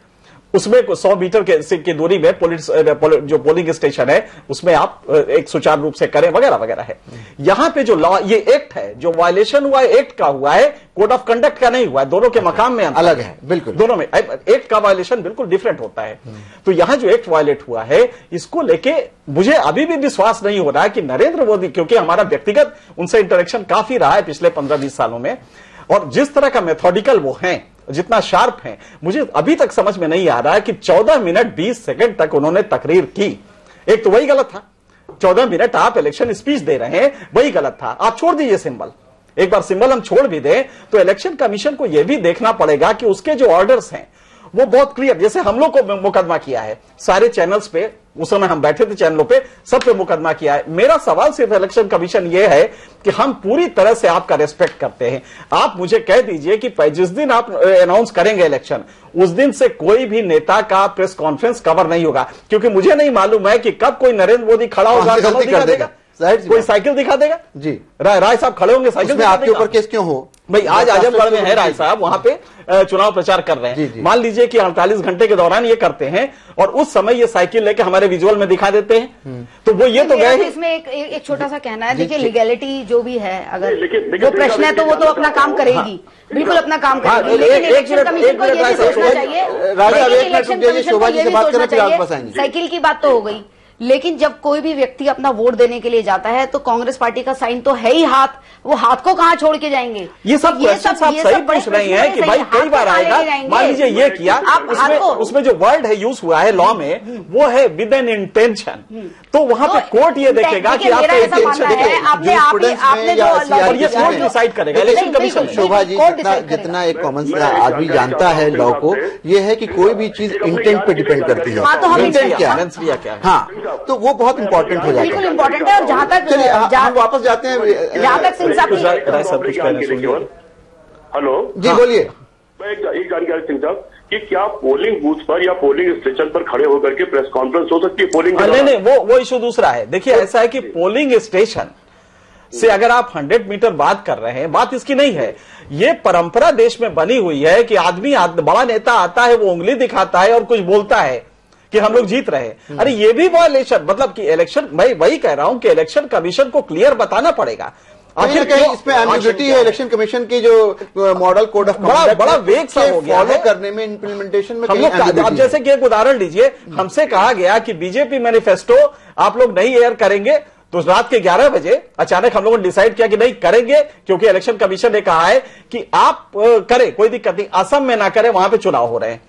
उसमें 100 मीटर की दूरी में जो पोलिंग स्टेशन है उसमें आप एक सुचारू रूप से करें वगैरह वगैरह है। यहां पे जो लॉ, ये एक्ट है, जो वायलेशन हुआ है एक्ट का हुआ है, कोड ऑफ कंडक्ट का नहीं हुआ है, दोनों के मकाम में अलग है, बिल्कुल दोनों में एक्ट का वायलेशन बिल्कुल डिफरेंट होता है। तो यहां जो एक्ट वायलेट हुआ है, इसको लेके मुझे अभी भी विश्वास नहीं हो रहा है कि नरेंद्र मोदी, क्योंकि हमारा व्यक्तिगत उनसे इंटरेक्शन काफी रहा है पिछले 15-20 सालों में, और जिस तरह का मेथोडिकल वो हैं, जितना शार्प हैं, मुझे अभी तक समझ में नहीं आ रहा है कि 14 मिनट 20 सेकंड तक उन्होंने तकरीर की। एक तो वही गलत था, 14 मिनट आप इलेक्शन स्पीच दे रहे हैं, वही गलत था। आप छोड़ दीजिए सिंबल, एक बार सिंबल हम छोड़ भी दें तो इलेक्शन कमीशन को यह भी देखना पड़ेगा कि उसके जो ऑर्डर्स हैं वो बहुत क्लियर, जैसे हम लोग को मुकदमा किया है सारे चैनल्स पे, उस समय हम बैठे थे चैनलों पे, सब पे मुकदमा किया है। मेरा सवाल सिर्फ इलेक्शन कमीशन ये है कि हम पूरी तरह से आपका रेस्पेक्ट करते हैं, आप मुझे कह दीजिए कि जिस दिन आप अनाउंस करेंगे इलेक्शन, उस दिन से कोई भी नेता का प्रेस कॉन्फ्रेंस कवर नहीं होगा, क्योंकि मुझे नहीं मालूम है कि कब कोई नरेंद्र मोदी खड़ा होगा, दिखा देगा, कोई साइकिल दिखा देगा जी, राय साहब खड़े होंगे, साइकिल में आपके ऊपर केस क्यों हो भाई? आज आजमगढ़ में है राय साहब, वहां पे चुनाव प्रचार कर रहे हैं, मान लीजिए कि 48 घंटे के दौरान ये करते हैं, और उस समय ये साइकिल लेके हमारे विजुअल में दिखा देते हैं, तो वो ये तो गए। इसमें एक छोटा सा कहना है, देखिए लीगैलिटी जो भी है, अगर वो प्रश्न है तो वो तो अपना काम करेगी, बिल्कुल अपना काम करेगी, लेकिन इलेक्शन कमीशन को ये भी सोचना चाहिए, इलेक्शन कमीशन को ये भी सोचना चाहिए, साइकिल की बात तो हो गई, लेकिन जब कोई भी व्यक्ति अपना वोट देने के लिए जाता है तो कांग्रेस पार्टी का साइन तो है ही हाथ, वो हाथ को कहाँ छोड़ के जाएंगे? ये सब सही पूछ रही हैं कि भाई कई बार आएगा, मान लीजिए ये किया, उसमें जो वर्ड है यूज हुआ है लॉ में, वो है विद एन इंटेंशन, तो वहां पे कोर्ट ये देखेगा कि आपका इंटेंशन डिसाइड करेगा इलेक्शन कमीशन। शोभा जी, जितना एक कॉमन आदमी जानता है लॉ को, ये है कि कोई भी चीज इंटेंट पे डिपेंड करती है, इंटेंट क्या, हाँ, तो वो बहुत इंपॉर्टेंट हो जाता है, बिल्कुल इंपॉर्टेंट है। और जहां तक चलिए हम वापस जाते हैं, जहां तक सिंह साहब हेलो जी बोलिए। मैं एक जानकारी सिंह साहब कि क्या पोलिंग बूथ पर या पोलिंग स्टेशन पर खड़े होकर के प्रेस कॉन्फ्रेंस हो सकती है? पोलिंग नहीं, वो इशू दूसरा है। देखिए ऐसा है कि पोलिंग स्टेशन से अगर आप 100 मीटर बात कर रहे हैं, बात इसकी नहीं है, ये परंपरा देश में बनी हुई है कि आदमी बड़ा नेता आता है, वो उंगली दिखाता है और कुछ बोलता है कि हम लोग जीत रहे हैं। अरे ये भी वायलेशन, मतलब कि इलेक्शन, मैं वही कह रहा हूं कि इलेक्शन कमीशन को क्लियर बताना पड़ेगा। आखिर कहीं इसमें एम्बिग्युइटी है इलेक्शन कमीशन की, जो मॉडल कोड ऑफ बड़ा वेग सा हो गया फॉलो करने में, इम्प्लीमेंटेशन में। अब जैसे कि एक उदाहरण लीजिए, हमसे कहा गया कि बीजेपी मैनिफेस्टो आप लोग नहीं एयर करेंगे, तो रात के 11 बजे अचानक हम लोगों ने डिसाइड किया कि नहीं करेंगे, क्योंकि इलेक्शन कमीशन ने कहा है कि आप करें, कोई दिक्कत नहीं, असम में ना करें, वहां पे चुनाव हो रहे हैं।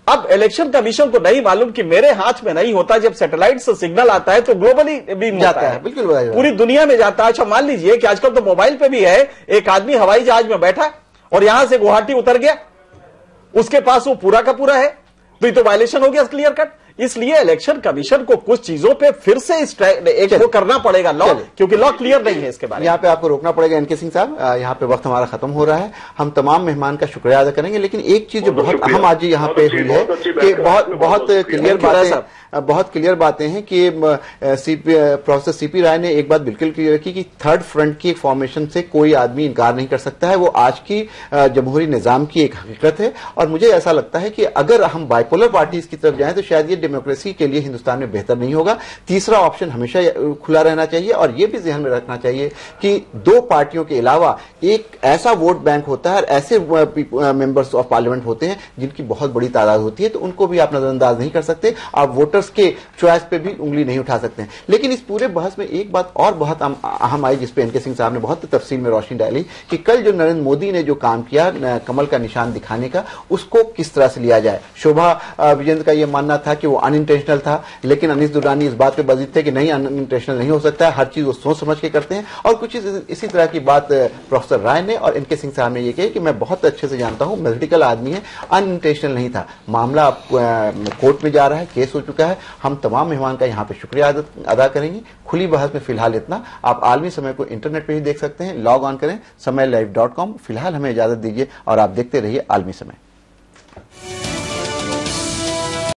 अब इलेक्शन कमीशन को नहीं मालूम कि मेरे हाथ में नहीं होता, जब सैटेलाइट से सिग्नल आता है तो ग्लोबली भी जाता है, बिल्कुल पूरी दुनिया में जाता है। अच्छा मान लीजिए कि आजकल तो मोबाइल पे भी है, एक आदमी हवाई जहाज में बैठा और यहां से गुवाहाटी उतर गया, उसके पास वो पूरा का पूरा है, तो ये तो वायलेशन हो गया क्लियर कट। इसलिए इलेक्शन कमीशन को कुछ चीजों पे फिर से एक वो करना पड़ेगा लॉ, क्योंकि लॉ क्लियर नहीं है इसके बारे में। यहाँ पे आपको रोकना पड़ेगा एनके सिंह साहब, यहाँ पे वक्त हमारा खत्म हो रहा है। हम तमाम मेहमान का शुक्रिया अदा करेंगे, लेकिन एक चीज जो बहुत अहम आज यहाँ पे हुई है कि बहुत क्लियर बातें हैं कि प्रोफेसर सीपी राय ने एक बात बिल्कुल क्लियर की कि थर्ड फ्रंट की एक फॉर्मेशन से कोई आदमी इनकार नहीं कर सकता है। वो आज की जमहूरी निजाम की एक हकीकत है, और मुझे ऐसा लगता है कि अगर हम बाइपोलर पार्टीज की तरफ जाएं तो शायद ये डेमोक्रेसी के लिए हिंदुस्तान में बेहतर नहीं होगा। तीसरा ऑप्शन हमेशा खुला रहना चाहिए, और ये भी ध्यान में रखना चाहिए कि दो पार्टियों के अलावा एक ऐसा वोट बैंक होता है और ऐसे मेंबर्स ऑफ पार्लियामेंट होते हैं जिनकी बहुत बड़ी तादाद होती है, तो उनको भी आप नजरअंदाज नहीं कर सकते। आप वोटर्स के चॉइस पे भी उंगली नहीं उठा सकते हैं। लेकिन इस पूरे बहस में एक बात और बहुत अहम आई, जिसपे एनके सिंह साहब ने बहुत तफसील में रोशनी डाली कि कल जो नरेंद्र मोदी ने जो काम किया कमल का निशान दिखाने का, उसको किस तरह से लिया जाए। शोभा विजेंद्र का यह मानना था कि वो अनइंटेंशनल था, लेकिन अनीस दुर्रानी इस बात पे बजित थे कि नहीं, अनइंटेंशनल नहीं हो सकता है, हर चीज वो सोच समझ के करते हैं। और कुछ इसी तरह की बात प्रोफेसर राय ने और एनके सिंह साहब ने यह कही कि मैं बहुत अच्छे से जानता हूं, मेथडिकल आदमी है, अनइंटेंशनल नहीं था। मामला कोर्ट में जा रहा है, केस हो चुका है। हम तमाम मेहमान का यहाँ पे शुक्रिया अदा करेंगे। खुली बहस में फिलहाल इतना। आप आलमी समय को इंटरनेट पे ही देख सकते हैं, लॉग ऑन करें समयलाइव.com। फिलहाल हमें इजाजत दीजिए और आप देखते रहिए आलमी समय।